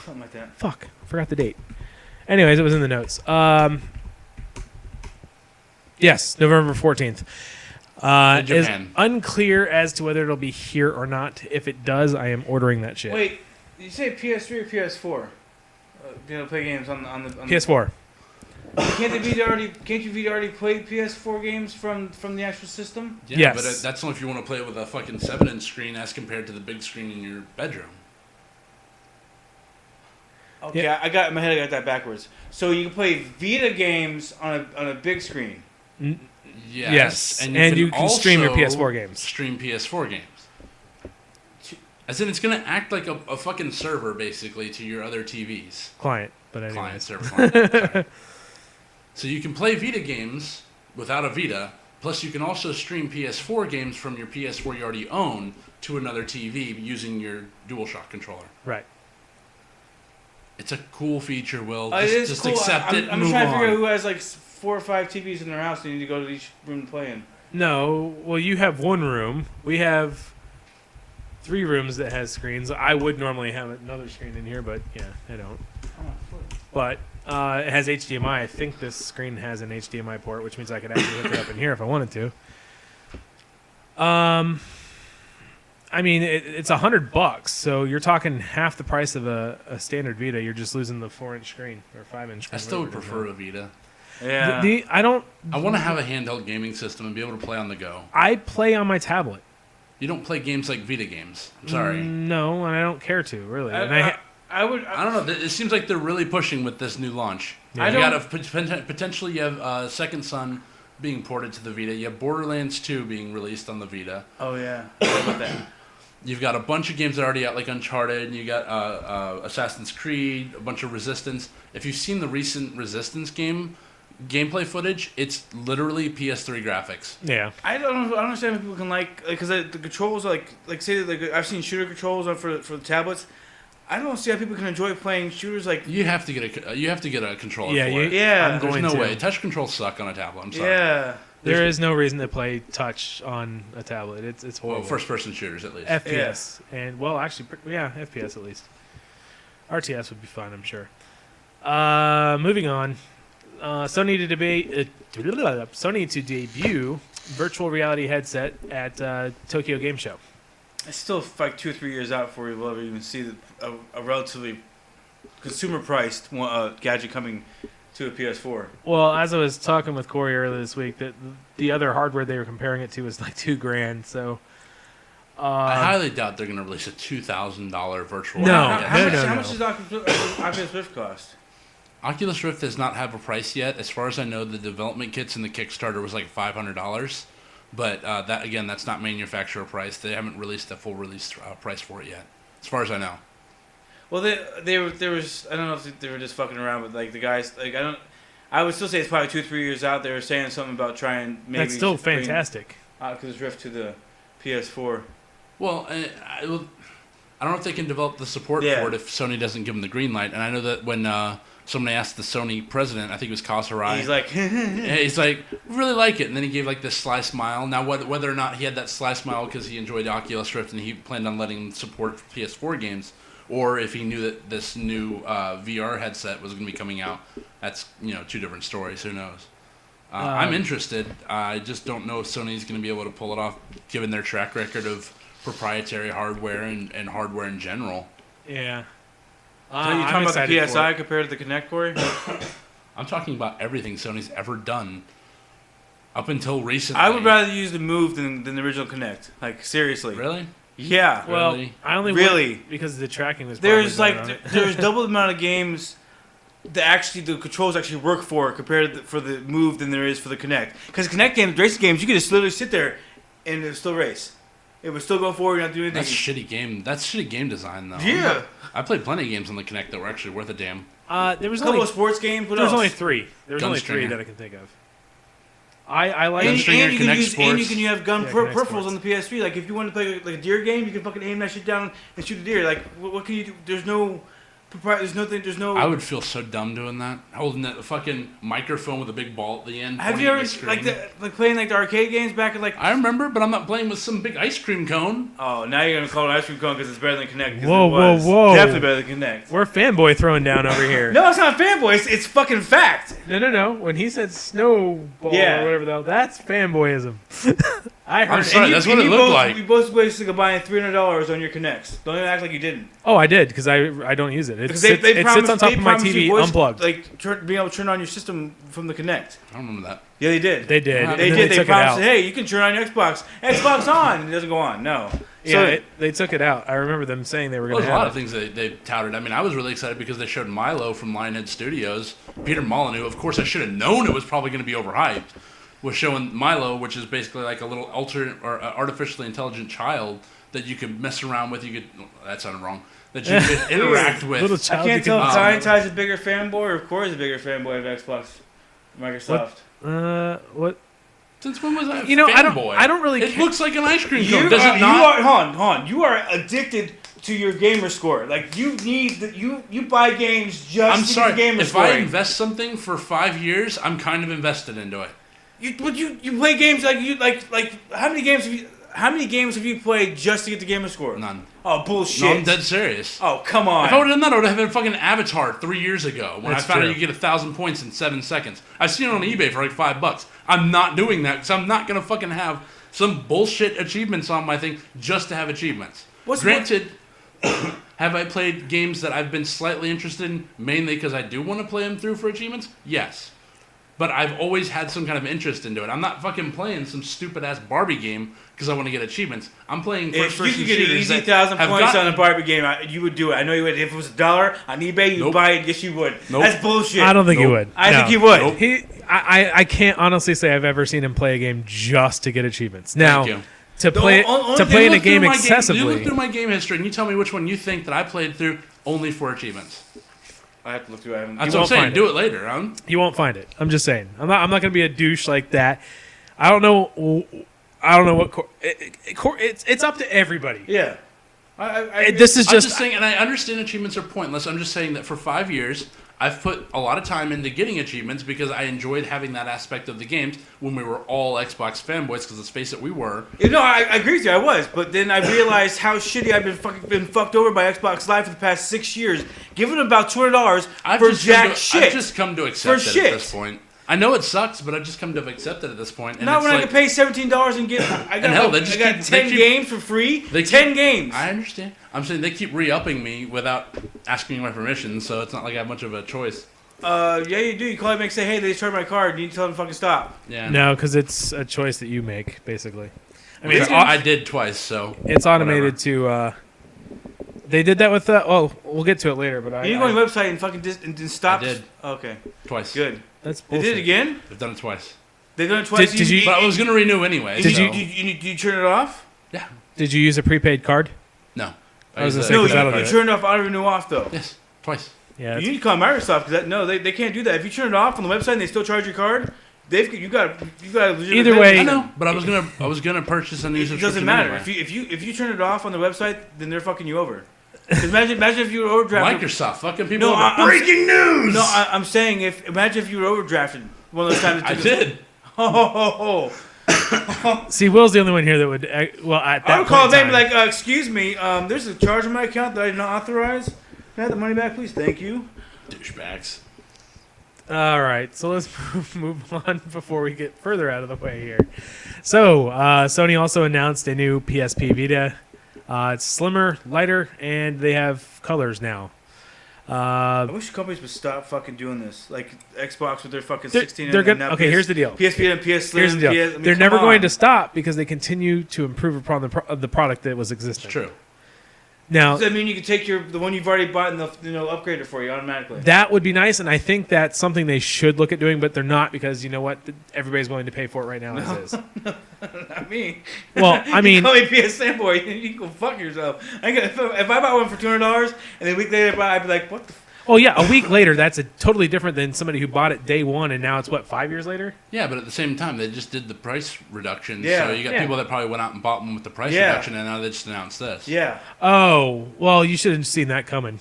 S2: Something like that.
S1: Fuck, forgot the date. Anyways, it was in the notes. Yes, November 14th.
S3: In
S1: Is
S3: Japan.
S1: unclear as to whether it'll be here or not. If it does, I am ordering that shit.
S2: Wait, did you say PS3 or PS4? Play games on the
S1: PS4.
S2: Can't you Vita already play PS4 games from the actual system?
S3: Yeah,
S1: Yes.
S3: but that's only if you want to play it with a fucking 7-inch screen as compared to the big screen in your bedroom.
S2: Okay,
S1: Yeah.
S2: I got in my head. I got that backwards. So you can play Vita games on a big screen.
S1: Yes, and you can stream your
S3: also
S1: PS4 games.
S3: Stream PS4 games. As in, it's going to act like a fucking server, basically, to your other TVs.
S1: Client, but anyways.
S3: Client, server, client. Sorry. So you can play Vita games without a Vita, plus you can also stream PS4 games from your PS4 you already own to another TV using your DualShock controller.
S1: Right.
S3: It's a cool feature, Will.
S2: It is
S3: Just
S2: cool.
S3: accept it and
S2: I'm
S3: move
S2: just trying to figure out
S3: on.
S2: who has like 4 or 5 TVs in their house and you need to go to each room to play in.
S1: No, well, you have one room. We have 3 rooms that has screens. I would normally have another screen in here, but yeah, I don't. But it has HDMI. I think this screen has an HDMI port, which means I could actually hook it up in here if I wanted to. I mean, it's $100, so you're talking half the price of a standard Vita. You're just losing the 4-inch screen or 5-inch screen.
S3: I still would
S1: whatever it is
S3: prefer a Vita.
S2: Yeah.
S1: I don't.
S3: I want to have a handheld gaming system and be able to play on the go.
S1: I play on my tablet.
S3: You don't play games like Vita games. I'm sorry.
S1: No, and I don't care to really. And
S2: I would.
S3: I don't know. It seems like they're really pushing with this new launch.
S1: Yeah.
S3: You got potentially you have Second Son being ported to the Vita. You have Borderlands 2 being released on the Vita.
S2: Oh yeah. What about that?
S3: You've got a bunch of games that are already out, like Uncharted. You got Assassin's Creed, a bunch of Resistance. If you've seen the recent Resistance gameplay footage, it's literally PS3 graphics.
S1: yeah.
S2: I don't understand how people can because the controls are like say like I've seen shooter controls for the tablets. I don't see how people can enjoy playing shooters like.
S3: You have to get a controller
S1: Yeah,
S3: for it.
S2: Yeah.
S1: I'm
S3: There's
S1: going
S3: no
S1: to.
S3: way. Touch controls suck on a tablet. I'm sorry.
S2: Yeah.
S1: There is no reason to play touch on a tablet. It's
S3: Well,
S1: horrible.
S3: first-person shooters at least.
S1: FPS and well, actually, yeah, FPS at least. RTS would be fun, I'm sure. Moving on, Sony to debut virtual reality headset at Tokyo Game Show.
S2: It's still like 2 or 3 years out before we'll ever even see a relatively consumer-priced gadget coming to a PS4.
S1: Well, as I was talking with Corey earlier this week, that the other hardware they were comparing it to was like $2,000. So
S3: I highly doubt they're going to release a $2,000 virtual
S1: No.
S3: reality
S2: How
S3: headset.
S2: much does Oculus Rift cost?
S3: Oculus Rift does not have a price yet. As far as I know, the development kits in the Kickstarter was like $500. But that's not manufacturer price. They haven't released a full release price for it yet, as far as I know.
S2: Well, there was I don't know if they were just fucking around, but like the guys I would still say it's probably 2 or 3 years out. They were saying something about trying maybe
S1: that's still
S2: to bring
S1: fantastic.
S2: Oculus Rift to the PS4.
S3: Well, I don't know if they can develop the support
S2: Yeah.
S3: for it if Sony doesn't give them the green light. And I know that when somebody asked the Sony president, I think it was Kaz Hirai,
S2: He's like,
S3: he's like, really like it. And then he gave like this sly smile. Now, whether or not he had that sly smile because he enjoyed Oculus Rift and he planned on letting them support PS4 games, or if he knew that this new VR headset was going to be coming out, that's 2 different stories. Who knows? I'm interested. I just don't know if Sony's going to be able to pull it off, given their track record of proprietary hardware and hardware in general.
S1: Yeah.
S2: so you're talking about the PSI compared to the Kinect, Corey?
S3: I'm talking about everything Sony's ever done up until recently.
S2: I would rather use the Move than the original Kinect. Like seriously.
S3: Really?
S2: Yeah.
S1: Well,
S3: Really?
S1: I only
S2: Really?
S1: went because the tracking was.
S2: There's
S1: probably
S2: like
S1: better on it.
S2: there's double the amount of games the controls actually work for compared to for the Move than there is for the Kinect. Because Kinect games, racing games, you could just literally sit there and it would still race. It would still go forward. You don't have to do anything.
S3: That's shitty game. That's shitty game design, though.
S2: Yeah.
S3: I played plenty of games on the Kinect that were actually worth a damn.
S1: There was
S2: A couple
S1: only
S2: of sports games. What
S1: there was
S2: else?
S1: only three. There was only three
S3: Gunstringer.
S1: that I can think of. I like
S2: And,
S3: Gunstringer,
S2: and you can
S3: Kinect
S2: use and you
S3: Sports.
S2: can have gun
S1: Yeah,
S2: peripherals
S1: Kinect Sports.
S2: on the PS3. Like if you want to play like a deer game, you can fucking aim that shit down and shoot a deer. Like what can you do? There's no. There's nothing. There's no.
S3: I would feel so dumb doing that. Holding that fucking microphone with a big ball at the end.
S2: Have
S3: pointing
S2: you
S3: at
S2: ever
S3: the screen.
S2: like playing like the arcade games back in like?
S3: I remember, but I'm not playing with some big ice cream cone.
S2: Oh, now you're gonna call it ice cream cone because it's better than Kinect. 'cause
S1: Whoa,
S2: it was
S1: whoa, whoa.
S2: Definitely better than Kinect.
S1: we're fanboy throwing down over here.
S2: No, it's not fanboy. It's fucking fact.
S1: No. When he said snowball
S2: Yeah.
S1: or whatever the hell, that's fanboyism. I heard.
S3: I'm sorry, that's what
S2: and
S3: it
S2: you
S3: looked
S2: both,
S3: like.
S2: You both wasted buying $300 on your Kinects. Don't even act like you didn't.
S1: Oh, I did because I don't use it. It
S2: Because
S1: sits, it sits on top of my
S2: promised you
S1: TV
S2: voice,
S1: unplugged.
S2: Like being able to turn on your system from the Kinect.
S3: I don't remember that.
S2: Yeah, they did.
S1: They did.
S3: They
S1: and
S2: They
S1: then
S2: did. They
S1: took it
S2: promised,
S1: out.
S2: hey, you can turn on your Xbox. Xbox on, and it doesn't go on. No.
S1: Yeah, they took it out. I remember them saying they were
S3: Well,
S1: going to
S3: there's a lot
S1: have
S3: of
S1: it.
S3: things they touted. I mean, I was really excited because they showed Milo from Lionhead Studios. Peter Molyneux, of course, I should have known it was probably going to be overhyped. Was showing Milo, which is basically like a little artificially intelligent child that you could mess around with. You could that sounded wrong. That you could interact with.
S1: Little
S2: I
S1: child
S2: can't
S1: you
S2: tell if
S3: um,
S2: Ty's a bigger fanboy or if Corey's a bigger fanboy of Xbox, Microsoft.
S1: What?
S3: Since when was I?
S1: You know, I
S3: fanboy?
S1: don't really
S3: It
S1: care.
S3: looks like an ice cream
S2: You
S3: cone. Does
S2: are,
S3: it not?
S2: hold on. You are addicted to your gamer score. Like you need you buy games just
S3: I'm
S2: to
S3: sorry.
S2: get the gamer
S3: If
S2: score.
S3: I invest something for 5 years, I'm kind of invested into it.
S2: But you play games like how many games have you played just to get the gamer score?
S3: None.
S2: Oh bullshit.
S3: No, I'm dead serious.
S2: Oh come on.
S3: If I would have done that, I would have had a fucking Avatar 3 years ago when
S1: That's
S3: I found
S1: true.
S3: out you get 1,000 points in 7 seconds. I've seen it on eBay for like $5. I'm not doing that because I'm not gonna fucking have some bullshit achievements on my thing just to have achievements. Granted, have I played games that I've been slightly interested in mainly because I do want to play them through for achievements? Yes. But I've always had some kind of interest into it. I'm not fucking playing some stupid ass Barbie game because I want to get achievements. I'm playing first
S2: If you
S3: person
S2: could get an
S3: shooters
S2: easy
S3: that
S2: 1,000
S3: have
S2: points
S3: gotten-
S2: on a Barbie game, you would do it. I know you would. If it was $1 on eBay, you'd
S3: Nope.
S2: buy it. Yes, you would.
S3: Nope.
S2: That's bullshit.
S1: I don't think you
S3: Nope.
S1: would.
S2: I
S1: No.
S2: think you would.
S3: Nope.
S1: I can't honestly say I've ever seen him play a game just to get achievements. Now,
S3: Thank you.
S1: to
S2: The
S1: play
S2: only
S1: to
S2: thing-
S1: play in a
S3: Look through
S1: game
S3: my you
S1: excessively,
S3: look through my game history and you tell me which one you think that I played through only for achievements.
S2: I have to look through it.
S3: That's what I'm
S1: won't
S3: saying.
S1: find
S3: Do it later, huh?
S1: you won't find it. I'm just saying. I'm not going to be a douche like that. I don't know what it's up to everybody.
S2: Yeah.
S1: This is
S3: I'm
S1: just
S3: just saying, and I understand achievements are pointless. I'm just saying that for 5 years, I've put a lot of time into getting achievements because I enjoyed having that aspect of the games when we were all Xbox fanboys. Because let's face it, we were.
S2: You know, I agree with you. I was, but then I realized how shitty I've been fucked over by Xbox Live for the past 6 years, giving about $200 for jack shit.
S3: I've just come to accept
S2: For
S3: it
S2: shit.
S3: at this point. I know it sucks, but I've just come to accept it at this point. And
S2: Not
S3: it's
S2: when I
S3: like,
S2: can pay $17 and get. I got,
S3: hell, they just
S2: I got
S3: keep-
S2: 10
S3: they keep-
S2: games for free.
S3: they
S2: 10
S3: keep-
S2: games.
S3: I understand. I'm saying they keep re-upping me without asking my permission, so it's not like I have much of a choice.
S2: Yeah, you do. You call them and say, "Hey, they just charged my card. You need to tell them to fucking stop."
S3: Yeah.
S1: no, because it's a choice that you make basically. I mean,
S3: I did twice, so
S1: it's automated to. They did that with. We'll get to it later, but
S2: You go on the website and fucking and stop.
S3: I did.
S2: Okay,
S3: twice.
S2: good.
S1: that's
S2: They
S1: bullshit.
S2: did it again.
S3: I've done it twice.
S2: They've done it twice.
S1: Did you-
S3: But I was gonna renew anyway.
S1: Did
S3: so.
S2: you turn it off?
S3: Yeah.
S1: Did you use a prepaid card?
S3: No.
S1: I was
S3: used
S1: gonna
S3: a-
S1: say,
S2: No,
S1: 'cause that'll
S2: you
S1: do it.
S2: turned it off auto renew off though.
S3: Yes, twice.
S1: Yeah.
S2: You need to call Microsoft because they can't do that. If you turn it off on the website and they still charge your card, you got a legitimate
S1: Either
S2: business.
S1: way-
S3: I know, but I was gonna purchase a new
S2: It
S3: subscription.
S2: doesn't matter.
S3: Anyway.
S2: If you turn it off on the website, then they're fucking you over. 'Cause imagine if you were overdrafted.
S3: Microsoft, fucking people.
S2: No, I'm-
S3: breaking news.
S2: No, I'm saying imagine if you were overdrafted one of those times.
S3: I did.
S2: Ho ho ho ho.
S1: See, Will's the only one here that would. Well, at that
S2: I would call
S1: point
S2: them
S1: in
S2: and be
S1: time-
S2: like, "Excuse me, there's a charge on my account that I did not authorize. Can I have the money back, please? Thank you."
S3: Douchebags.
S1: All right, so let's move on before we get further out of the way here. So, Sony also announced a new PSP Vita. It's slimmer, lighter, and they have colors now.
S2: I wish companies would stop fucking doing this. Like Xbox with their fucking
S1: They're-
S2: 16.
S1: they're
S2: and
S1: good-
S2: now
S1: okay, here's the deal.
S2: PSP and PS Slim.
S1: Here's the deal:
S2: PS, I mean,
S1: they're
S2: come
S1: never going
S2: on.
S1: to stop because they continue to improve upon the product that was
S3: It's
S1: existing.
S3: true.
S1: Now,
S2: Does that mean you can take the one you've already bought and they'll upgrade it for you automatically?
S1: that would be nice, and I think that's something they should look at doing, but they're not because you know what? Everybody's willing to pay for it right now as is.
S2: Not me.
S1: Well, I mean,
S2: you call me PS fanboy, you can go fuck yourself. If I buy one for $200 and then a week later I'd be like, what the?
S1: oh yeah, a week later, that's totally different than somebody who bought it day one, and now it's what 5 years later.
S3: Yeah, but at the same time, they just did the price reduction.
S2: Yeah.
S3: So you got
S1: Yeah.
S3: people that probably went out and bought one with the price
S2: Yeah.
S3: reduction, and now they just announced this.
S2: Yeah.
S1: Oh well, you should have seen that coming.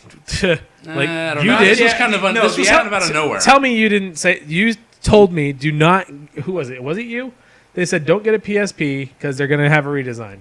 S1: Like
S3: I don't
S1: you
S3: know.
S1: did.
S3: This was
S2: Yeah,
S3: kind of
S2: no,
S3: this was
S2: the
S3: kind of out of nowhere.
S1: Tell me you didn't say. You told me do not. Who was it? Was it you? They said don't get a PSP because they're gonna have a redesign.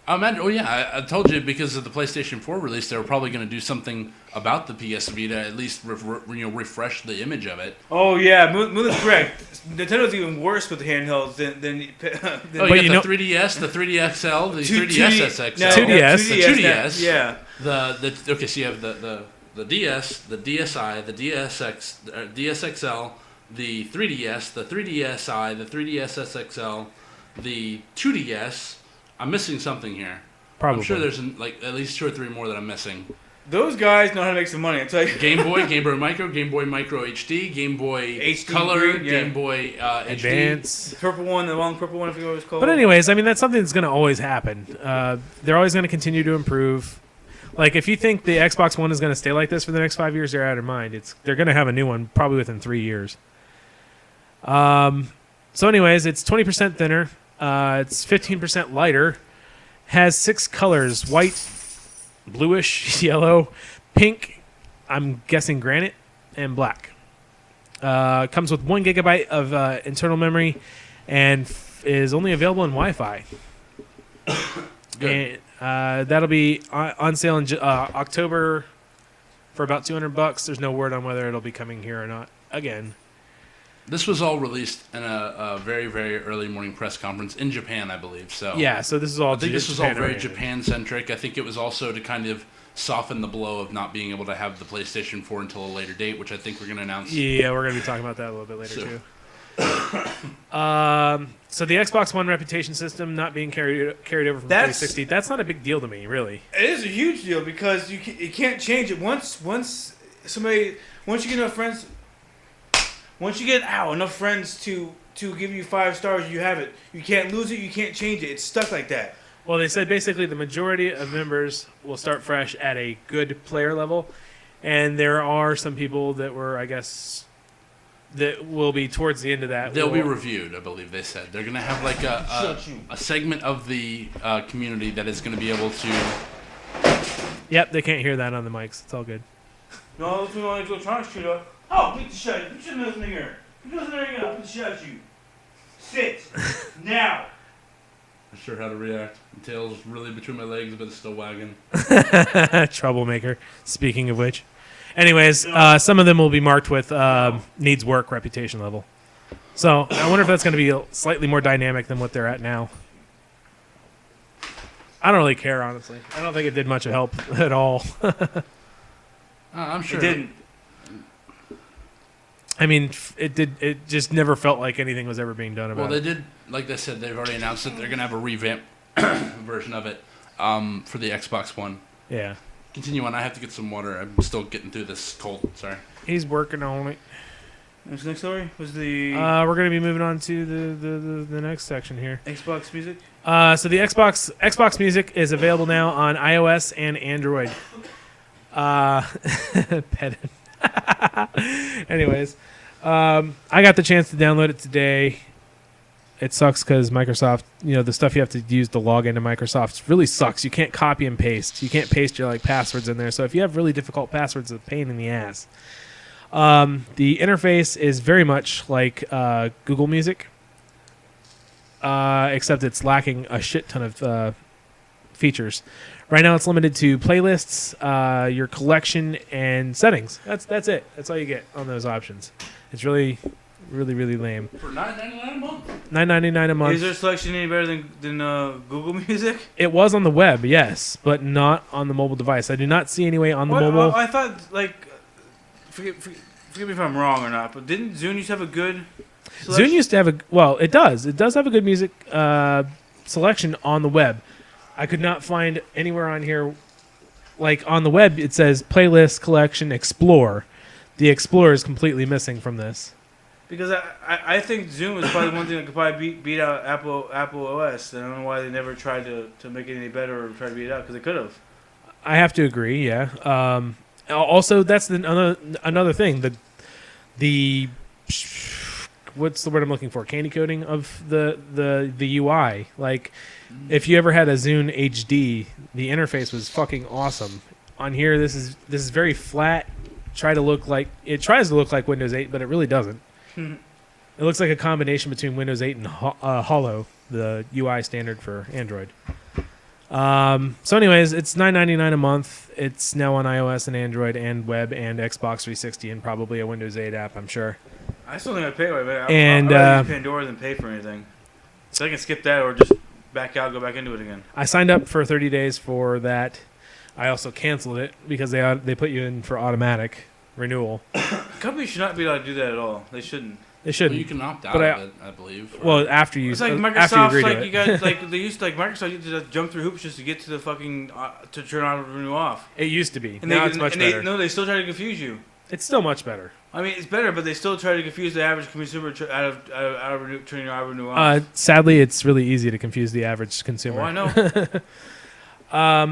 S3: Oh yeah, I told you because of the PlayStation 4 release, they were probably going to do something about the PS Vita, at least refresh the image of it.
S2: Oh yeah, Moon is correct. Nintendo's even worse with the handhelds than
S3: Oh,
S1: But
S3: you
S1: you
S3: got
S1: know-
S3: the 3DS, the 3DS XL, the
S2: 2D
S3: 3DS XL,
S2: no,
S1: 2DS.
S3: the 2DS.
S2: Yeah.
S3: The okay, so you have the DS, the DSi, the DSX, DSXL, the 3DS, the 3DSi, the 3DS SXL, the 2DS. I'm missing something here.
S1: Probably.
S3: I'm sure there's like at least 2 or 3 more that I'm missing.
S2: Those guys know how to make some money. I tell you.
S3: Game Boy Micro HD, Game Boy
S2: HD
S3: Color,
S2: green, yeah.
S3: Game Boy HD.
S1: Advance.
S2: The purple one, the long purple one, if you know what it's called.
S1: But anyways, I mean that's something that's going to always happen. They're always going to continue to improve. Like if you think the Xbox One is going to stay like this for the next 5 years, they're out of mind. They're going to have a new one probably within 3 years. So anyways, it's 20% thinner. It's 15% lighter. Has 6 colors: white, bluish, yellow, pink. I'm guessing granite and black. Comes with 1 gigabyte of internal memory, and is only available in Wi-Fi.
S3: Good.
S1: And that'll be on sale in October for about $200. There's no word on whether it'll be coming here or not. Again,
S3: This was all released in a very, very early morning press conference in Japan, I believe. So
S1: yeah. So this is all.
S3: I think this was all very
S1: Japan-oriented.
S3: Japan-centric. I think it was also to kind of soften the blow of not being able to have the PlayStation 4 until a later date, which I think we're going to announce.
S1: Yeah, we're going to be talking about that a little bit later
S3: So-
S1: too. So the Xbox One reputation system not being carried over from
S2: That's-
S1: 360, that's not a big deal to me, really.
S2: It is a huge deal because you can't change it once you get enough friends. Once you get enough friends to give you 5 stars, you have it. You can't lose it. You can't change it. It's stuck like that.
S1: Well, they said basically the majority of members will start fresh at a good player level, and there are some people that were, I guess, that will be towards the end of that.
S3: They'll be
S1: will-
S3: reviewed, I believe they said. They're going to have like
S2: Shut you.
S3: a segment of the community that is going to be able to...
S1: Yep, they can't hear that on the mics. It's all good.
S2: No, let's move on to electronics shooter. Oh, beat the shit. You should listen here. You listen there, you go. Beat the shit out of you. Sit now.
S3: I'm sure how to react. The tail's really between my legs, but it's still wagging.
S1: Troublemaker. Speaking of which. Anyways, some of them will be marked with needs work reputation level. So I wonder if that's going to be slightly more dynamic than what they're at now. I don't really care, honestly. I don't think it did much of help at all.
S3: I'm sure.
S2: It didn't.
S1: I mean, it did. It just never felt like anything was ever being done about
S3: Well, they
S1: it.
S3: did, like they said, they've already announced that they're going to have a revamp version of it for the Xbox One.
S1: Yeah,
S3: Continue on. I have to get some water. I'm still getting through this cold. Sorry.
S1: he's working on it.
S2: What's the next story? Was the
S1: We're going to be moving on to the next section here.
S2: Xbox music?
S1: So the Xbox Music is available now on iOS and Android. Pet him. Anyways, I got the chance to download it today. It sucks because Microsoft, the stuff you have to use to log into Microsoft really sucks. You can't copy and paste. You can't paste your passwords in there. So if you have really difficult passwords, it's a pain in the ass. The interface is very much like Google Music, except it's lacking a shit ton of features. Right now, it's limited to playlists, your collection, and settings. That's it. That's all you get on those options. It's really, really, really lame.
S3: For $9.99 a month.
S1: $9.99 a month.
S2: Is their selection any better than Google Music?
S1: It was on the web, yes, but not on the mobile device. I do not see any way on the mobile.
S2: I thought forgive me if I'm wrong or not, but didn't Zune used to have a good selection?
S1: Zune used to have it does. It does have a good music selection on the web. I could not find anywhere on here like on the web, it says playlist, collection, explore. The explore is completely missing from this.
S2: Because I think Zoom is probably one thing that could probably beat out Apple OS. I don't know why they never tried to make it any better or try to beat it out, because they could have.
S1: I have to agree. Yeah. Also, that's another thing. The what's the word I'm looking for? Candy coating of the UI. Like, if you ever had a Zune HD, the interface was fucking awesome. On here, this is very flat. It tries to look like Windows 8, but it really doesn't. It looks like a combination between Windows 8 and Holo, the UI standard for Android. So anyways, it's $9.99 a month. It's now on iOS and Android and web and Xbox 360 and probably a Windows 8 app, I'm sure.
S2: I still think I'd pay for it, but
S1: And,
S2: I'd rather use Pandora than pay for anything. So I can skip that or just back out, go back into it again.
S1: I signed up for 30 days for that. I also canceled it because they put you in for automatic renewal.
S2: Companies should not be allowed to do that at all. They shouldn't.
S1: They
S3: Well,
S1: shouldn't.
S3: you can opt out
S1: But
S3: of it, I believe.
S2: Well,
S1: after you
S2: It's like
S1: after you
S2: Microsoft's
S1: agree to
S2: like
S1: it.
S2: you got like they used to like Microsoft used to just jump through hoops just to get to the fucking to turn on and renew off.
S1: It used to be.
S2: And
S1: Now
S2: they,
S1: it's much
S2: and
S1: better.
S2: No, they still try to confuse you.
S1: It's still much better.
S2: I mean, it's better, but they still try to confuse the average consumer out of turning on renew off.
S1: Sadly, it's really easy to confuse the average consumer.
S2: Oh, I know.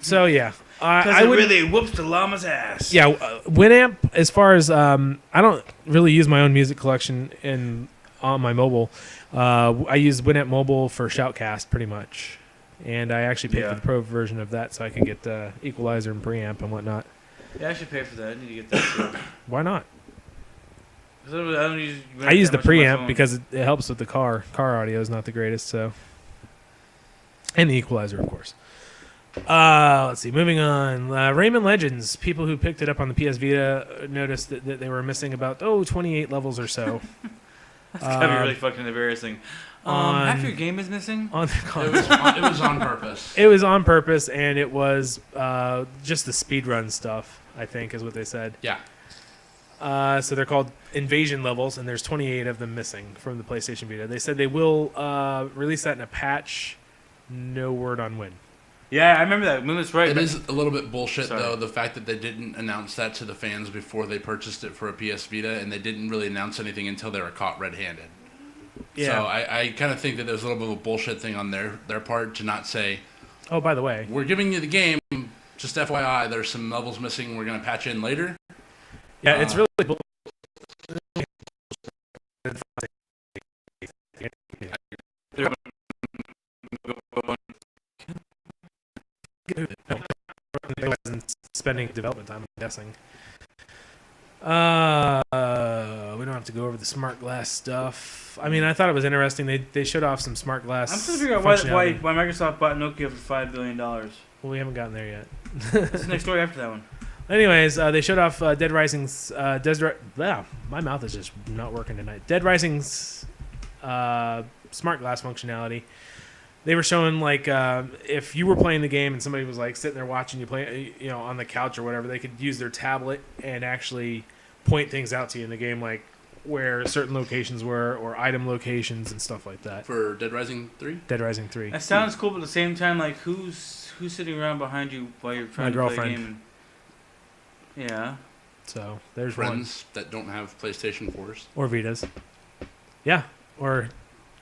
S1: So yeah,
S2: Because
S1: I
S2: it
S1: would
S2: really whoops the llama's ass.
S1: Yeah, Winamp. As far as I don't really use my own music collection on my mobile. I use Winamp Mobile for Shoutcast pretty much, and I actually paid for the pro version of that so I could get equalizer and preamp and whatnot.
S2: Yeah, I should pay for that. I need to get that. Too.
S1: Why not?
S2: 'Cause I don't use.
S1: I use the
S2: that much on my
S1: preamp
S2: phone.
S1: because it helps with the car. Car audio is not the greatest, so. And the equalizer, of course. Let's see. Moving on. Rayman Legends. People who picked it up on the PS Vita noticed that they were missing about 28 levels or so.
S2: That's gotta be really fucking embarrassing. Half your game is missing.
S1: On the
S3: It
S1: console.
S3: was on purpose.
S1: It was on purpose, and it was just the speedrun stuff, I think, is what they said.
S3: Yeah.
S1: So they're called invasion levels, and there's 28 of them missing from the PlayStation Vita. They said they will release that in a patch. No word on when.
S2: Yeah, I remember that. Moonlight's right.
S3: It
S2: but-
S3: is a little bit bullshit,
S2: Sorry.
S3: though, the fact that they didn't announce that to the fans before they purchased it for a PS Vita, and they didn't really announce anything until they were caught red-handed.
S1: Yeah.
S3: So I kind of think that there's a little bit of a bullshit thing on their part to not say,
S1: Oh, by the way.
S3: we're giving you the game, just FYI, there's some levels missing, we're going to patch in later.
S1: Yeah, it's really bull- spending development time, I'm guessing. We don't have to go over the smart glass stuff. I mean, I thought it was interesting. They showed off some smart glass.
S2: I'm trying to figure out why
S1: functionality.
S2: Microsoft bought Nokia for $5 billion.
S1: Well, we haven't gotten there yet.
S2: What's the next story after that one?
S1: Anyways, they showed off Dead Rising's. My mouth is just not working tonight. Dead Rising's smart glass functionality. They were showing like if you were playing the game and somebody was like sitting there watching you play, on the couch or whatever, they could use their tablet and actually point things out to you in the game, like where certain locations were or item locations and stuff like that.
S3: For Dead Rising 3?
S1: Dead Rising 3.
S2: That sounds cool, but at the same time, like who's sitting around behind you while you're trying
S1: My
S2: to play a
S1: girlfriend.
S2: game? Yeah.
S1: So there's
S3: Friends that don't have PlayStation 4s.
S1: one. Or Vitas. Yeah. Or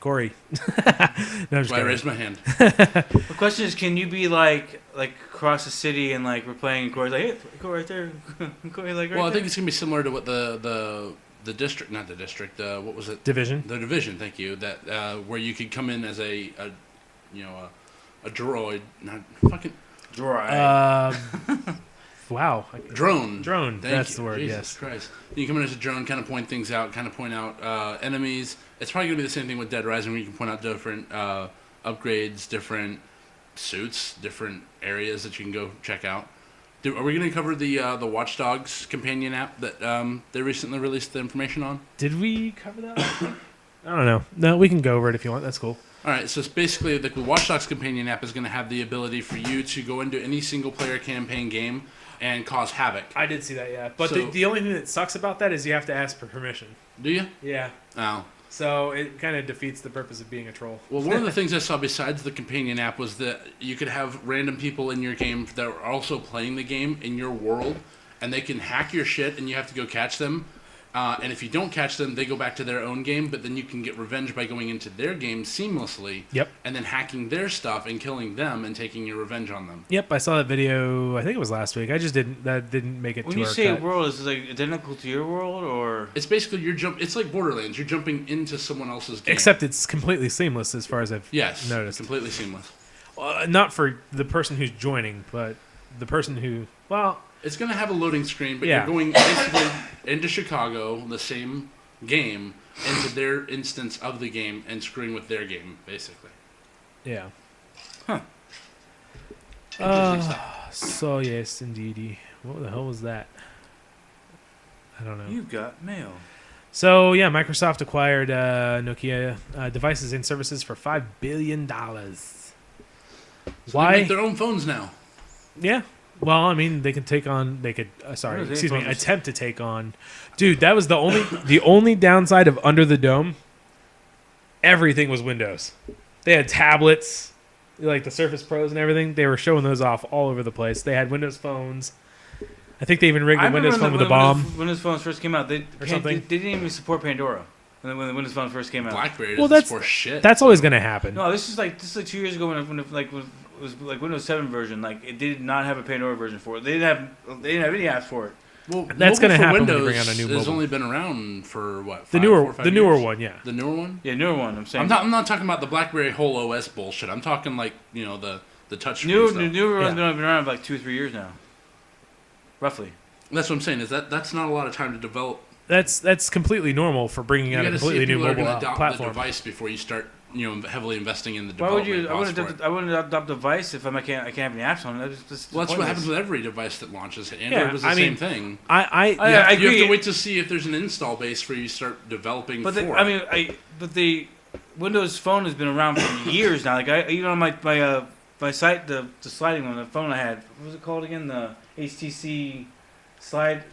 S1: Corey. No, I'm just
S3: That's why I
S1: kidding.
S3: raised my hand.
S2: The question is, can you be like across the city and like we're playing and Corey's like, hey, go right there. Corey like right
S3: Well, I
S2: there.
S3: think it's going to be similar to what the district, not the district, what was it?
S1: Division.
S3: The division, thank you. That where you could come in as a droid, not fucking
S2: Dry.
S1: Wow.
S3: drone.
S1: Drone.
S3: Thank
S1: That's
S3: you.
S1: the word.
S3: Jesus
S1: Yes.
S3: Christ. You can come in as a drone, kind of point things out, kind of point out enemies. It's probably gonna be the same thing with Dead Rising, where you can point out different upgrades, different suits, different areas that you can go check out. Are we gonna cover the Watch Dogs companion app that they recently released the information on?
S1: Did we cover that? I don't know. No, we can go over it if you want. That's cool.
S3: All right, so it's basically the Watch Dogs companion app is going to have the ability for you to go into any single-player campaign game and cause havoc.
S1: I did see that, yeah. But
S3: So-
S1: the only thing that sucks about that is you have to ask for permission.
S3: Do you?
S1: Yeah.
S3: Oh.
S1: So it kind of defeats the purpose of being a troll.
S3: Well, one of the things I saw besides the companion app was that you could have random people in your game that are also playing the game in your world, and they can hack your shit, and you have to go catch them. And if you don't catch them, they go back to their own game, but then you can get revenge by going into their game seamlessly.
S1: Yep.
S3: And then hacking their stuff and killing them and taking your revenge on them.
S1: Yep, I saw that video. I think it was last week. I just didn't make it
S2: When
S1: to
S2: you
S1: our
S2: say
S1: cut.
S2: world, is it like identical to your world, or
S3: It's basically it's like Borderlands. You're jumping into someone else's game.
S1: Except it's completely seamless as far as I've
S3: yes,
S1: noticed.
S3: completely seamless.
S1: Not for the person who's joining, but the person who, well,
S3: It's going to have a loading screen, but
S1: Yeah.
S3: you're going basically into Chicago, the same game, into their instance of the game and screwing with their game, basically.
S1: yeah.
S3: Interesting stuff.
S1: So yes, indeedy. What the hell was that? I don't know.
S2: you got mail?
S1: So yeah, Microsoft acquired Nokia devices and services for $5 billion.
S3: So
S1: Why?
S3: They make their own phones now.
S1: Yeah. Well, I mean, they could take on. They could. Sorry,
S2: What are they
S1: excuse me.
S2: phones?
S1: Attempt to take on. Dude, that was the only downside of Under the Dome. Everything was Windows. They had tablets, like the Surface Pros and everything. They were showing those off all over the place. They had Windows phones. I think they even rigged a Windows phone with a bomb.
S2: When Windows phones first came out, they
S1: something.
S2: they didn't even support Pandora when the Windows phone first came out.
S3: BlackBerry
S1: Well,
S3: doesn't
S1: that's-
S3: support shit.
S1: That's always going to happen.
S2: No, this is like 2 years ago when it was like Windows 7 version. Like it did not have a Pandora version for it. They didn't have any apps for it.
S3: Well,
S1: That's
S3: mobile
S1: gonna
S3: for
S1: happen when you
S3: Windows
S1: bring out a new
S3: has
S1: mobile.
S3: only been around for what?
S1: the
S3: 5,
S1: newer,
S3: 4 or 5
S1: the newer
S3: years?
S1: one, yeah.
S3: The newer one.
S2: Yeah, newer one. I'm saying.
S3: I'm not talking about the BlackBerry whole OS bullshit. I'm talking like the touch screen
S2: Newer
S3: stuff.
S2: newer one's
S1: Yeah.
S2: been around for like 2 or 3 years now, roughly.
S3: That's what I'm saying. Is that's not a lot of time to develop.
S1: That's completely normal for bringing
S3: You
S1: out a
S3: got to see
S1: completely
S3: if
S1: new
S3: people are
S1: mobile
S3: going to adopt the
S1: platform.
S3: device before you start heavily investing in the
S2: Why would
S3: development
S2: you?
S3: costs for it.
S2: I wouldn't adopt a device if I can't have any apps on it.
S3: Well, that's what happens with every device that launches. Android
S1: Yeah,
S3: was the
S1: I
S3: same
S1: mean,
S3: thing.
S1: I
S3: You
S2: I
S3: have
S2: agree.
S3: to wait to see if there's an install base for you to start developing
S2: But
S3: for.
S2: the Windows Phone has been around for years now. Like even on my site, the sliding one, the phone I had, what was it called again? The HTC Slide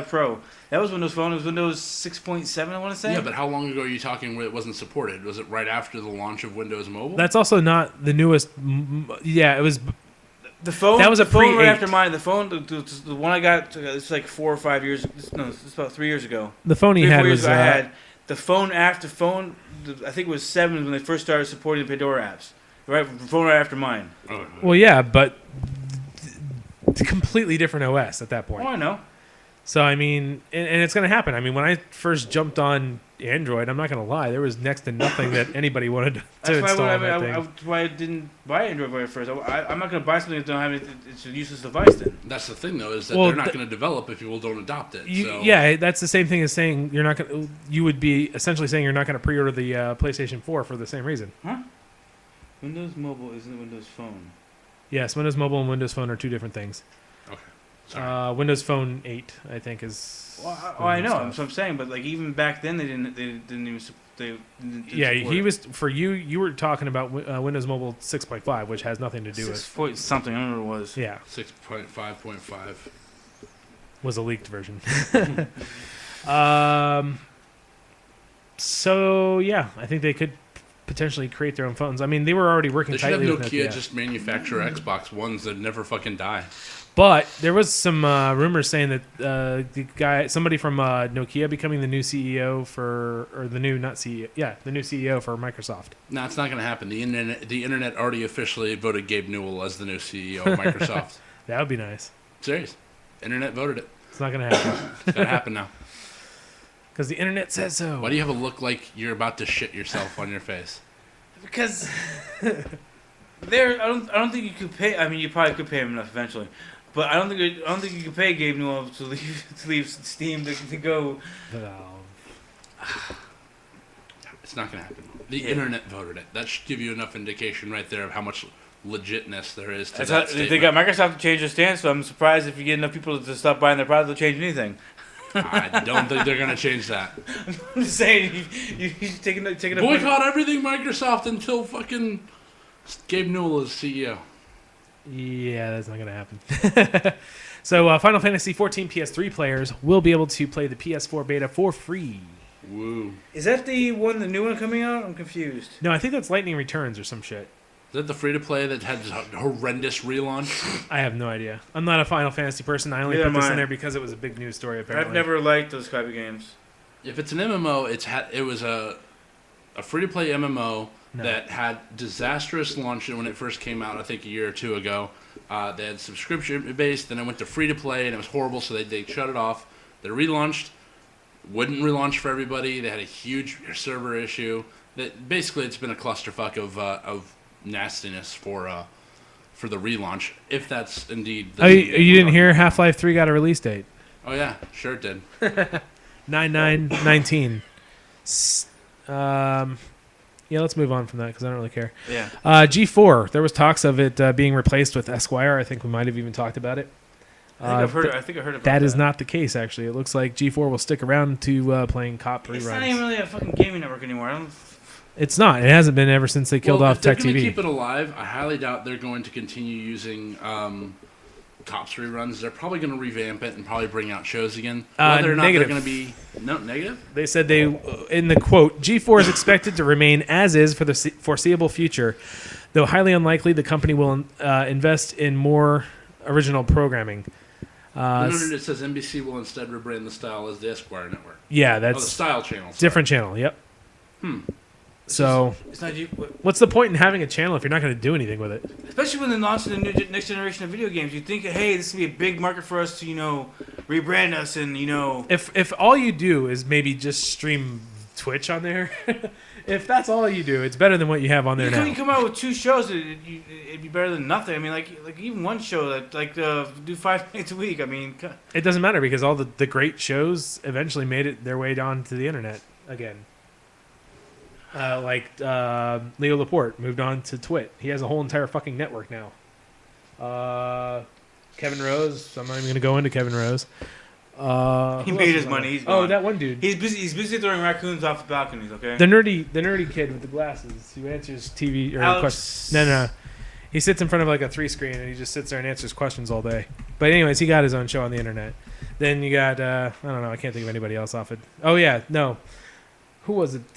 S2: Pro. That was Windows Phone. It was Windows 6.7, I want to say.
S3: Yeah, but how long ago are you talking where it wasn't supported? Was it right after the launch of Windows Mobile?
S1: That's also not the newest. Yeah, it was.
S2: the phone.
S1: that was a
S2: the phone right
S1: pre-8.
S2: after mine. The phone, the one I got, it's like 4 or 5 years. No, it's about 3 years ago.
S1: The phone he
S2: 3 or 4
S1: had
S2: years
S1: was.
S2: ago, I had the phone after phone. I think it was 7 when they first started supporting the Pandora apps. Right, the phone right after mine.
S3: Oh,
S1: Well, yeah, but completely different OS at that point.
S2: Oh, I know.
S1: So I mean, and it's going to happen. I mean, when I first jumped on Android, I'm not going to lie, there was next to nothing that anybody wanted to
S2: That's
S1: install on that thing.
S2: that's why I didn't buy Android at first. I'm not going to buy something that don't have it. It's a useless device then.
S3: That's the thing, though, is that
S1: Well,
S3: they're not going to develop if people don't adopt it. So.
S1: Yeah, that's the same thing as saying you're not going. You would be essentially saying you're not going to pre-order the PlayStation 4 for the same reason.
S2: Huh? Windows Mobile isn't Windows Phone.
S1: Yes, Windows Mobile and Windows Phone are two different things.
S3: Okay. Sorry.
S1: Windows Phone 8, I think, is.
S2: Well, I know.
S1: stuff.
S2: That's what I'm saying. But like even back then, they didn't even. They didn't
S1: Yeah,
S2: support
S1: he
S2: it.
S1: was for you. You were talking about Windows Mobile 6.5, which has nothing to do
S2: 6
S1: with.
S2: point something. I don't know what it was.
S1: Yeah,
S3: 6.5.5.
S1: was a leaked version. So yeah, I think they could potentially create their own phones. I mean, they were already working
S3: They should have
S1: tightly with
S3: Nokia
S1: Nokia.
S3: just manufacture Xbox Ones that never fucking die.
S1: But there was some rumors saying that somebody from Nokia becoming the new CEO the new CEO for Microsoft.
S3: No, it's not going to happen. The internet already officially voted Gabe Newell as the new CEO of Microsoft.
S1: That would be nice.
S3: Serious. Internet voted it.
S1: It's not going to happen
S3: It's going to happen now.
S1: because the internet says so.
S3: Why do you have a look like you're about to shit yourself on your face?
S2: Because I don't think you could pay. I mean, you probably could pay him enough eventually, but I don't think you could pay Gabe Newell to leave Steam to go.
S3: It's not going to happen. The
S2: Yeah.
S3: internet voted it. That should give you enough indication right there of how much legitness there is to
S2: That's
S3: that
S2: how,
S3: statement.
S2: they got Microsoft to change their stance, so I'm surprised if you get enough people to stop buying their product, they'll change anything.
S3: I don't think they're going to change that.
S2: I'm just saying, you taking a
S3: Boycott everything Microsoft until fucking Gabe Newell is CEO.
S1: Yeah, that's not going to happen. So Final Fantasy 14 PS3 players will be able to play the PS4 beta for free.
S3: Woo.
S2: Is that the new one coming out? I'm confused.
S1: No, I think that's Lightning Returns or some shit.
S3: Is that the free-to-play that had a horrendous relaunch?
S1: I have no idea. I'm not a Final Fantasy person. I only
S2: Neither
S1: put this
S2: am I.
S1: in there because it was a big news story. Apparently,
S2: I've never liked those type of games.
S3: If it's an MMO, it was a free-to-play MMO
S1: No.
S3: that had disastrous launch when it first came out, I think a year or two ago. They had subscription-based, then it went to free-to-play, and it was horrible, so they shut it off. They relaunched, wouldn't relaunch for everybody. They had a huge server issue. Basically, it's been a clusterfuck of nastiness for the relaunch, if that's indeed the...
S1: Oh, you didn't hear Half-Life 3 got a release date?
S3: Oh, yeah, sure it did.
S1: 9/9/19. Yeah, let's move on from that because I don't really care.
S2: Yeah.
S1: G4. There was talks of it being replaced with Esquire. I think we might have even talked about it.
S2: I think I heard about
S1: that. Is not the case, actually. It looks like G4 will stick around to playing COP reruns.
S2: It's not even really a fucking gaming network anymore.
S1: It's not. It hasn't been ever since they killed off
S3: if they're
S1: Tech
S3: going to
S1: TV.
S3: keep it alive, I highly doubt they're going to continue using COPS reruns. They're probably going to revamp it and probably bring out shows again. Whether or not
S1: negative.
S3: they're going to be... No, negative?
S1: They said they, in the quote, G4 is expected to remain as is for the foreseeable future, though highly unlikely the company will invest in more original programming.
S3: It says NBC will instead rebrand the style as the Esquire Network.
S1: Yeah,
S3: The
S1: that's
S3: style channel. Sorry.
S1: different channel. Yep. So,
S2: It's not you,
S1: what's the point in having a channel if you're not going to do anything with it?
S2: especially when they're launching the next generation of video games. You think, hey, this would be a big market for us to, rebrand us and,
S1: If all you do is maybe just stream Twitch on there, if that's all you do, it's better than what you have on there
S2: You
S1: now.
S2: can come out with 2 shows. It'd be better than nothing. I mean, like even one show that do 5 nights a week. I mean,
S1: It doesn't matter because all the great shows eventually made it their way down to the internet again. Leo Laporte moved on to Twit. He has a whole entire fucking network now. Kevin Rose. I'm not even going to go into Kevin Rose.
S2: he
S1: Who
S2: made
S1: else
S2: his
S1: is
S2: money.
S1: on
S2: He's
S1: there? Oh,
S2: gone.
S1: that one dude.
S2: He's busy throwing raccoons off the balconies. Okay.
S1: The nerdy kid with the glasses who answers TV or
S2: Alex.
S1: questions. No. He sits in front of like a 3-screen and he just sits there and answers questions all day. But anyways, he got his own show on the internet. Then you got I don't know. I can't think of anybody else off it. Oh yeah, no. Who was it?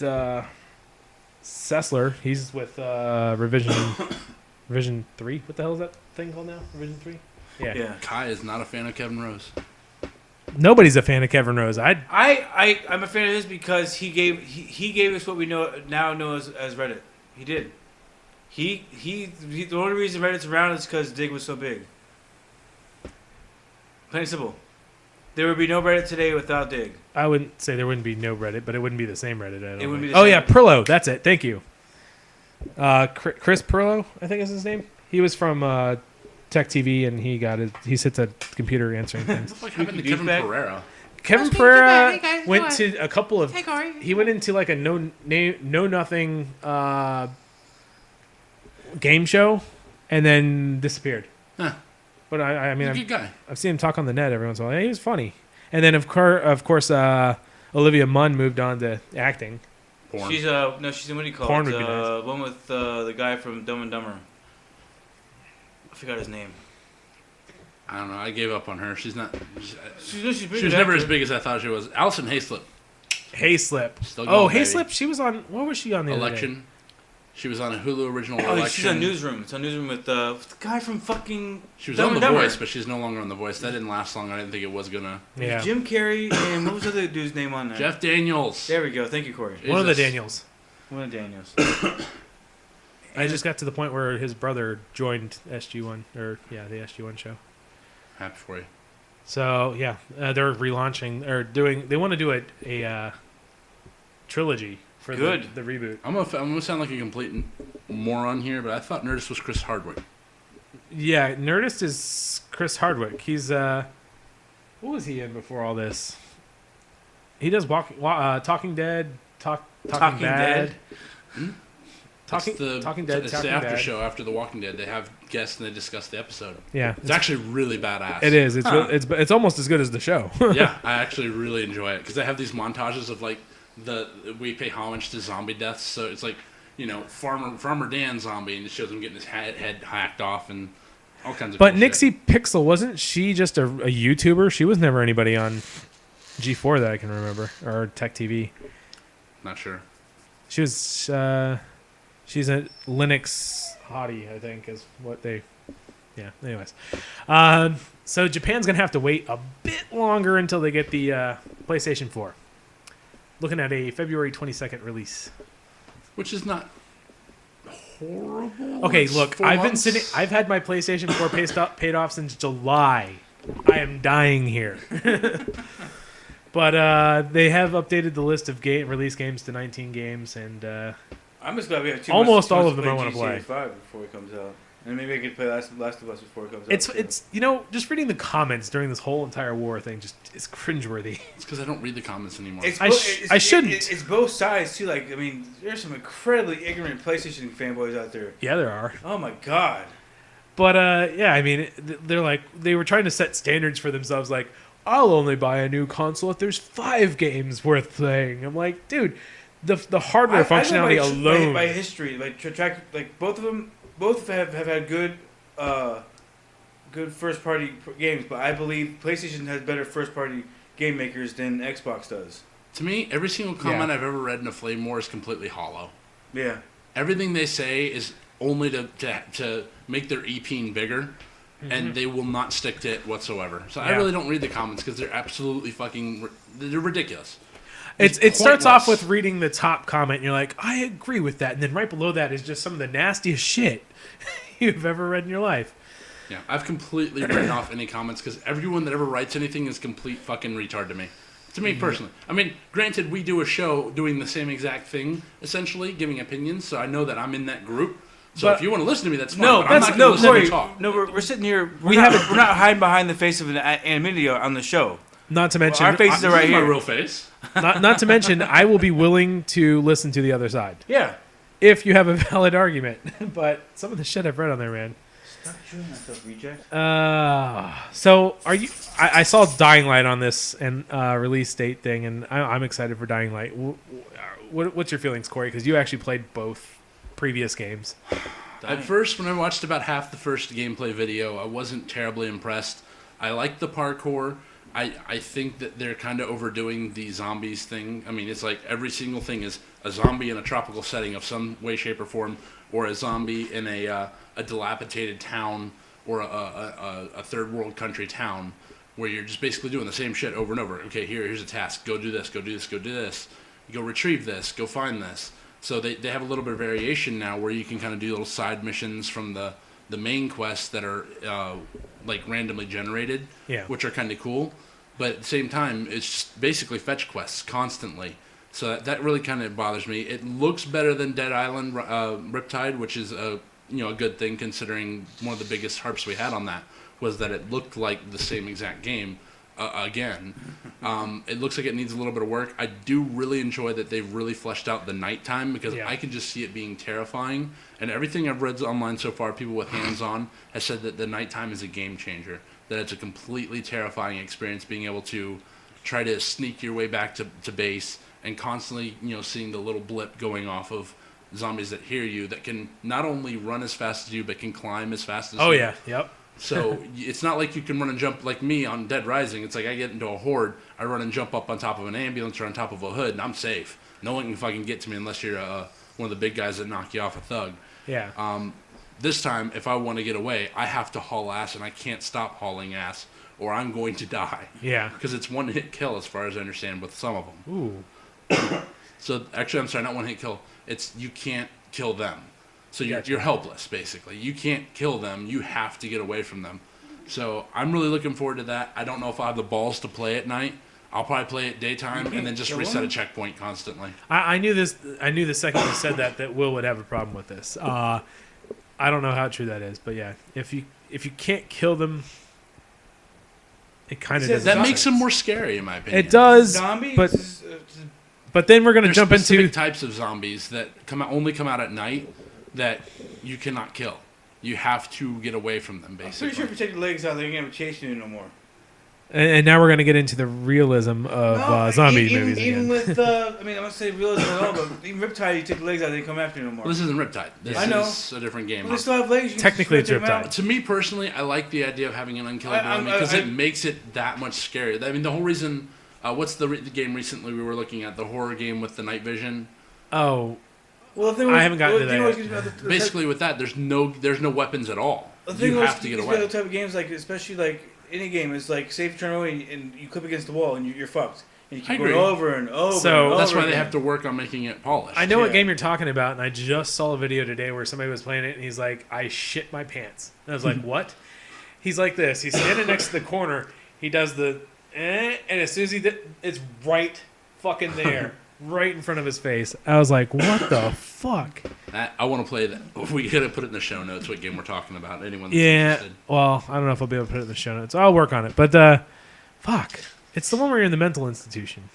S1: Sessler. He's with Revision 3. What the hell is that thing called now? Revision 3. Yeah.
S3: Kai is not a fan of Kevin Rose.
S1: Nobody's a fan of Kevin Rose.
S2: I'm a fan of his because he gave us what we know as Reddit. He did. He the only reason Reddit's around is because Dig was so big. Plain and simple. There would be no Reddit today without Dig.
S1: I wouldn't say there wouldn't be no Reddit, but it wouldn't be the same Reddit. I don't
S2: It wouldn't
S1: think.
S2: be the
S1: Oh
S2: same.
S1: yeah, Perlo. That's it. Thank you. Chris Perlo, I think is his name. He was from Tech TV, and he sits at the computer answering things.
S3: What's like happened to
S2: Squeaky
S3: Kevin
S2: douchebag?
S3: Pereira?
S1: Kevin
S4: Hey,
S1: Pereira
S4: guys,
S1: went
S4: what?
S1: to a couple of.
S4: Hey, Corey.
S1: He went into like a no nothing game show, and then disappeared.
S3: Huh.
S1: But I mean,
S3: He's a good guy.
S1: I've seen him talk on the net every once in a while. He was funny. And then of course, Olivia Munn moved on to acting.
S3: Porn.
S2: She's she's in what do you call
S1: Porn
S2: it?
S1: would be nice.
S2: One with the guy from Dumb and Dumber. I forgot his name.
S3: I don't know. I gave up on her. She's not.
S2: She's big
S3: She was
S2: as
S3: never
S2: actor.
S3: as big as I thought she was. Allison Hayslip.
S1: Hayslip.
S3: Still
S1: Oh,
S3: going, baby.
S1: Hayslip. She was on. What was she on the other day?
S3: Election. She was on a Hulu original
S2: Oh,
S3: Election.
S2: she's on Newsroom. It's on Newsroom with the guy from fucking
S3: She was
S2: Dumb
S3: on
S2: and
S3: The
S2: Dumber.
S3: Voice, but she's no longer on The Voice. That didn't last long. I didn't think it was gonna.
S1: Yeah.
S2: Jim Carrey and what was the other dude's name on there?
S3: Jeff Daniels.
S2: There we go. Thank you, Corey.
S1: One of the
S3: Jesus.
S1: Daniels.
S2: One of Daniels.
S1: I just got to the point where his brother joined SG1, the SG1 show.
S3: Happy for you.
S1: So yeah, they're relaunching or doing. They want to do a trilogy for
S2: Good.
S1: the reboot.
S3: I'm gonna sound like a complete moron here, but I thought Nerdist was Chris Hardwick.
S1: Yeah, Nerdist is Chris Hardwick. He's what was he in before all this? He does Talking Dead, Talking Bad.
S2: Dead.
S1: Talking Dead.
S3: It's
S1: Talking
S3: the after
S1: Bad.
S3: show after The Walking Dead. They have guests and they discuss the episode.
S1: Yeah,
S3: It's actually really badass.
S1: it is. It's
S2: Huh.
S1: it's almost as good as the show.
S3: Yeah, I actually really enjoy it because they have these montages of like we pay homage to zombie deaths. So it's like Farmer Dan zombie, and it shows him getting his head hacked off and all kinds of.
S1: But
S3: cool shit.
S1: Nixie Pixel wasn't she just a YouTuber? She was never anybody on G4 that I can remember, or Tech TV.
S3: Not sure.
S1: She was she's a Linux hottie, I think, is what they. Yeah. Anyways, so Japan's gonna have to wait a bit longer until they get the PlayStation 4. Looking at a February 22nd release.
S3: Which is not horrible.
S1: Okay,
S3: It's
S1: look,
S3: 4
S1: I've been
S3: months.
S1: sitting. I've had my PlayStation 4 paid off since July. I am dying here. But they have updated the list of release games to 19 games, and
S2: I'm just glad we have
S1: Almost all
S2: months
S1: of them
S2: to
S1: I wanna play.
S2: GTA 5 before it comes out. And maybe I could play Last of Us before it comes out.
S1: it's you know, just reading the comments during this whole entire war thing just is cringeworthy.
S3: It's because I don't read the comments anymore.
S1: I shouldn't.
S2: It's both sides too. Like, I mean, there's some incredibly ignorant PlayStation fanboys out there.
S1: Yeah, there are.
S2: Oh my god.
S1: But yeah, I mean, they're like they were trying to set standards for themselves. Like, I'll only buy a new console if there's 5 games worth playing. I'm like, dude, the hardware functionality
S2: I know
S1: alone.
S2: by history, like track, like both of them, both have had good first party games. But I believe PlayStation has better first party game makers than Xbox does.
S3: To me, every single comment
S1: Yeah.
S3: I've ever read in a Flame War is completely hollow.
S2: Yeah.
S3: Everything they say is only to make their EP bigger, and they will not stick to it whatsoever. So I
S1: Yeah.
S3: really don't read the comments because they're absolutely they're ridiculous.
S1: It starts off
S3: pointless.
S1: with reading the top comment, and you're like, I agree with that. And then right below that is just some of the nastiest shit you've ever read in your life.
S3: Yeah, I've completely written off any comments because everyone that ever writes anything is complete fucking retard to me. To me personally. I mean, granted, we do a show doing the same exact thing, essentially, giving opinions, so I know that I'm in that group. So
S1: But-
S3: if you want to listen to me, that's fine.
S2: No,
S3: but I'm not
S2: that's
S3: gonna
S2: no,
S3: listen to
S2: Corey.
S3: you talk.
S2: No, we're sitting here.
S1: We
S2: We're
S1: haven't-
S2: not hiding behind the face of an anonymity on the show.
S1: Not to mention,
S2: our faces
S3: This
S2: are right
S3: is my
S2: here.
S3: real face.
S1: not to mention, I will be willing to listen to the other side
S2: Yeah.
S1: if you have a valid argument. But some of the shit I've read on there, man.
S2: Stop chewing that stuff, reject.
S1: So are you? I saw Dying Light on this and release date thing, and I'm excited for Dying Light. What's your feelings, Corey? Because you actually played both previous games.
S3: At first, when I watched about half the first gameplay video, I wasn't terribly impressed. I liked the parkour. I think that they're kind of overdoing the zombies thing. I mean, it's like every single thing is a zombie in a tropical setting of some way, shape, or form, or a zombie in a dilapidated town or a third world country town where you're just basically doing the same shit over and over. Okay, here's a task. Go do this, go do this, go do this. Go retrieve this, go find this. So they have a little bit of variation now where you can kind of do little side missions from the main quests that are like randomly generated,
S1: Yeah.
S3: which are kind of cool. But at the same time, it's just basically fetch quests constantly. So that really kind of bothers me. It looks better than Dead Island Riptide, which is a good thing considering one of the biggest harps we had on that was that it looked like the same exact game again. It looks like it needs a little bit of work. I do really enjoy that they've really fleshed out the nighttime because
S1: Yeah.
S3: I can just see it being terrifying. And everything I've read online so far, people with hands-on, has said that the nighttime is a game changer. That it's a completely terrifying experience being able to try to sneak your way back to base and constantly, seeing the little blip going off of zombies that hear you that can not only run as fast as you but can climb as fast as you.
S1: Oh yeah. Yep.
S3: So it's not like you can run and jump like me on Dead Rising. It's like I get into a horde, I run and jump up on top of an ambulance or on top of a hood, and I'm safe. No one can fucking get to me unless you're one of the big guys that knock you off a thug.
S1: Yeah.
S3: This time, if I want to get away, I have to haul ass, and I can't stop hauling ass, or I'm going to die.
S1: Yeah.
S3: Because it's one-hit kill, as far as I understand, with some of them.
S1: Ooh.
S3: So, actually, I'm sorry, not one-hit kill. It's you can't kill them. So you're,
S1: Gotcha.
S3: you're helpless, basically. You can't kill them. You have to get away from them. So I'm really looking forward to that. I don't know if I have the balls to play at night. I'll probably play at daytime and then just
S2: kill
S3: reset
S2: them?
S3: a checkpoint constantly.
S1: I knew this. I knew the second you said that Will would have a problem with this. I don't know how true that is, but yeah, if you can't kill them, it kind of
S2: It
S1: does.
S2: says
S3: That makes them more scary, in my opinion.
S1: It does,
S2: Zombies?
S1: but then we're gonna
S3: There's
S1: jump
S3: specific
S1: into.
S3: types of zombies that only come out at night that you cannot kill. You have to get away from them,
S2: I'm pretty
S3: basically.
S2: sure if you take the legs out, they ain't gonna chase you no more.
S1: And now we're gonna get into the realism of zombie movies
S2: Even
S1: again.
S2: with, I mean, I'm gonna say realism at all, but even Riptide, you take the legs out, they come after you no more.
S3: Well, this isn't Riptide. This
S2: I know.
S3: is a different game.
S2: Well, they still have legs. You can
S1: Technically,
S2: just
S1: it's
S2: take 'em out.
S1: Riptide.
S3: To me personally, I like the idea of having an unkillable
S2: I'm-
S3: enemy because
S2: I-
S3: it makes it that much scarier. I mean, the whole reason What's the game recently we were looking at? The horror game with the night vision.
S1: Oh,
S2: Well, the thing
S1: I haven't gotten to that
S2: always
S1: yet.
S2: gets me about the
S3: Basically, with that, there's no weapons at all.
S2: The thing
S3: You
S2: always
S3: have to get
S2: gets me about
S3: away.
S2: the type of games, like especially like any game, is like say if you turn away and you clip against the wall and you're fucked, and you
S3: I
S2: keep going
S3: agree.
S2: over and over.
S1: So-
S2: and
S3: That's
S2: over
S3: why they
S2: again.
S3: have to work on making it polished.
S1: I know what
S2: Yeah.
S1: game you're talking about, and I just saw a video today where somebody was playing it, and he's like, "I shit my pants." And I was like, "What?" He's like this. He's standing next to the corner. He does the, and as soon as he did, it's right fucking there, right in front of his face. I was like, "What the fuck?"
S3: I want to play that. We gotta put it in the show notes what game we're talking about. Anyone that's
S1: Yeah.
S3: interested.
S1: Well, I don't know if I'll be able to put it in the show notes. I'll work on it. But fuck, it's the one where you're in the mental institution.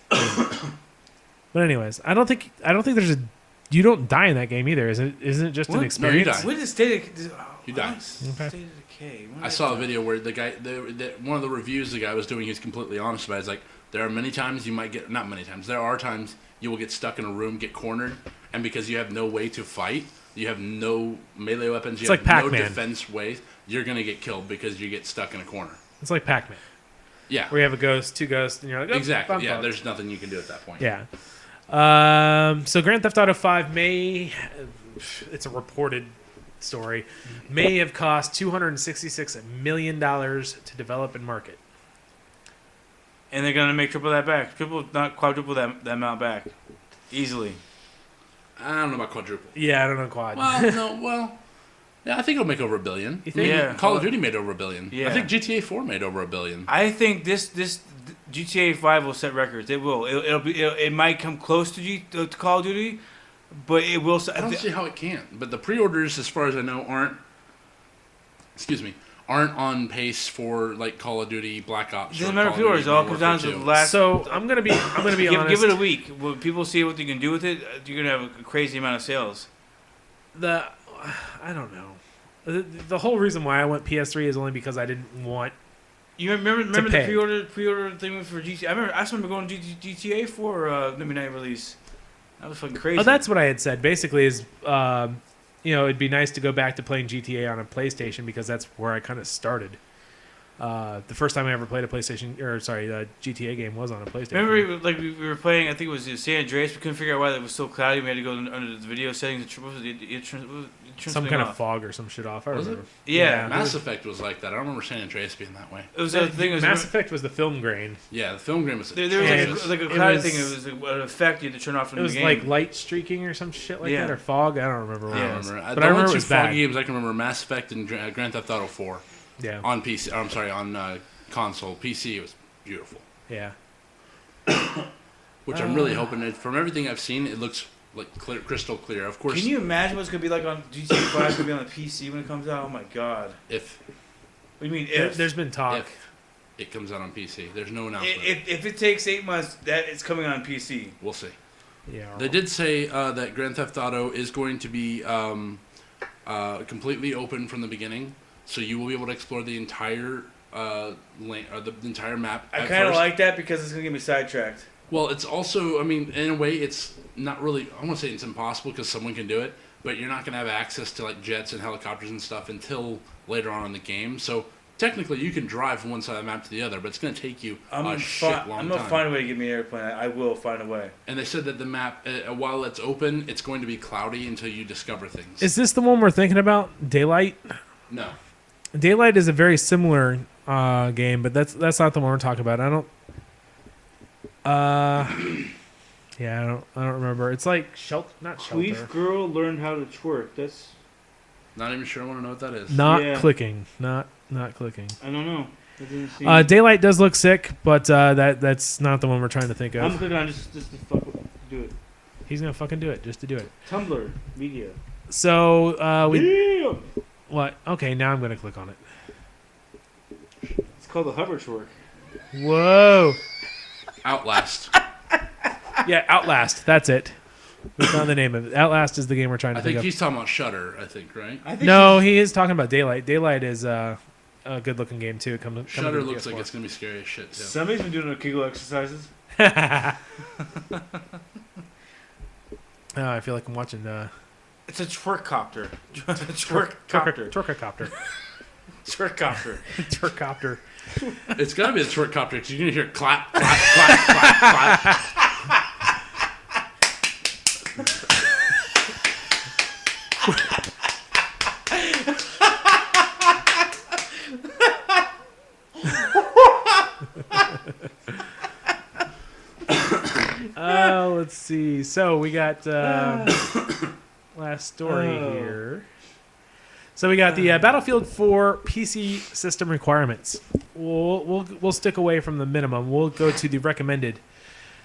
S1: But anyways, I don't think there's a. You don't die in that game either, isn't it? Isn't it just
S3: What?
S1: an
S3: No, you
S1: experience?
S3: die.
S2: When did State of
S3: You die.
S1: Okay.
S2: State of Decay. When
S3: I
S2: did
S3: saw a
S2: that-
S3: video where the guy, one of the reviews the guy was doing, he was completely honest about it. He's like, there are many times you might get, not many times, there are times you will get stuck in a room, get cornered, and because you have no way to fight, you have no melee weapons, you
S1: It's
S3: have
S1: like
S3: no
S1: Pac-Man.
S3: defense ways, you're going to get killed because you get stuck in a corner.
S1: It's like Pac-Man,
S3: Yeah,
S1: where you have a ghost, two ghosts, and you're like, oh,
S3: exactly.
S1: I'm
S3: Yeah,
S1: fucked.
S3: there's nothing you can do at that point.
S1: Yeah. So Grand Theft Auto 5 may, it's a reported story, may have cost $266 million to develop and market.
S2: And they're gonna make triple that back. Triple, not quadruple that amount back, easily.
S3: I don't know about quadruple.
S1: Yeah, I don't know quad.
S3: Yeah, I think it'll make over $1 billion.
S1: You think?
S2: Yeah.
S3: Call of Duty made over $1 billion.
S2: Yeah.
S3: I think GTA 4 made over $1 billion.
S2: I think this GTA 5 will set records. It will. It might come close to Call of Duty, but it will.
S3: I don't see how it can't. But the pre-orders, as far as I know, aren't on pace for like Call of Duty, Black Ops.
S2: Doesn't
S3: or
S2: matter
S3: Call of
S2: pre-orders.
S3: Duty
S2: It all
S3: Modern
S2: comes down
S3: Warfare
S2: to the
S3: 2.
S2: last.
S1: So I'm gonna be honest.
S2: Give it a week. When people see what they can do with it, you're gonna have a crazy amount of sales.
S1: I don't know. The whole reason why I went PS3 is only because I didn't want.
S2: You remember the
S1: pay.
S2: pre-order thing for GTA? I just remember going to GTA for midnight release. That was fucking crazy.
S1: Oh, that's what I had said. Basically, is it'd be nice to go back to playing GTA on a PlayStation because that's where I kind of started. The first time I ever played a GTA game was on a PlayStation.
S2: Remember, like we were playing. I think it was San Andreas. We couldn't figure out why it was so cloudy. We had to go under the video settings. What was it?
S1: Some kind of fog or some shit off. I
S3: Was it?
S1: remember.
S2: Yeah.
S3: Mass Effect was like that. I don't remember San Andreas being that way.
S2: It was the thing. It was
S1: Mass Effect was the film grain.
S3: Yeah, the film game was.
S2: there was
S1: And
S2: like a
S1: it
S2: cloudy
S1: was-
S2: thing. It was an effect you had to turn off in
S1: It was
S2: the game.
S1: like light streaking or some shit like
S2: Yeah.
S1: that, or fog. I don't remember what
S3: I
S1: it
S3: don't
S1: was.
S3: remember.
S1: But
S3: The
S1: I
S3: only
S1: remember it
S3: two
S1: was
S3: foggy
S1: bad.
S3: games I can remember: Mass Effect and Grand Theft Auto 4
S1: Yeah,
S3: on PC. I'm sorry, on console. PC, it was beautiful.
S1: yeah.
S3: Which I'm really hoping. From everything I've seen, it looks like crystal clear. Of course,
S2: Can you imagine what's gonna be like on GTA 5? Gonna be on the PC when it comes out. Oh my god.
S3: if
S2: What do you mean
S1: There,
S2: if?
S1: there's been talk.
S3: if it comes out on PC, there's no announcement.
S2: If it takes 8 months, that it's coming on PC.
S3: We'll see.
S1: Yeah,
S3: They did say that Grand Theft Auto is going to be completely open from the beginning, so you will be able to explore the entire the entire map.
S2: I
S3: at
S2: kind of
S3: first.
S2: like that because it's gonna get me sidetracked.
S3: Well, it's also, I mean, in a way, it's not really. I won't say it's impossible because someone can do it, but you're not going to have access to like jets and helicopters and stuff until later on in the game. So technically, you can drive from one side of the map to the other, but it's going to take you a shit long
S2: I'm gonna
S3: time.
S2: find a way to get me an airplane. I will find a way.
S3: And they said that the map, while it's open, it's going to be cloudy until you discover things.
S1: is this the one we're thinking about? Daylight.
S3: No.
S1: Daylight is a very similar game, but that's not the one we're talking about. I don't. Yeah, I don't remember. It's like not shelter.
S2: girl learned how to twerk. That's
S3: Not even sure I want to know what that is.
S1: Not
S2: Yeah.
S1: clicking. Not clicking.
S2: I don't know. That didn't seem.
S1: Daylight does look sick, but that's not the one we're trying to think
S2: I'm
S1: of.
S2: clicking on just to fuck with, do it.
S1: He's gonna fucking do it just to do it.
S2: Tumblr media.
S1: So we
S2: Damn!
S1: what? Okay, now I'm gonna click on it.
S2: It's called the hover twerk.
S1: Whoa.
S3: Outlast.
S1: Yeah, Outlast. That's it. We found the name of it. Outlast is the game we're trying to
S3: I
S1: think
S3: think
S1: of.
S3: he's talking about Shutter, I think, right?
S2: I think
S1: No, he is talking about Daylight. Daylight is a good-looking game too.
S3: Shutter looks like it's going to be scary as shit, too.
S2: somebody's been doing Kegel exercises.
S1: I feel like I'm watching
S2: It's a twerk copter. Twerk copter.
S1: Twerkacopter.
S2: Twerkcopter.
S1: Twerkcopter.
S3: It's got to be the twerkcopter because you're going to hear clap, clap, clap, clap, clap.
S1: Let's see. So we got last story here. So we got the Battlefield 4 PC system requirements. We'll stick away from the minimum. We'll go to the recommended.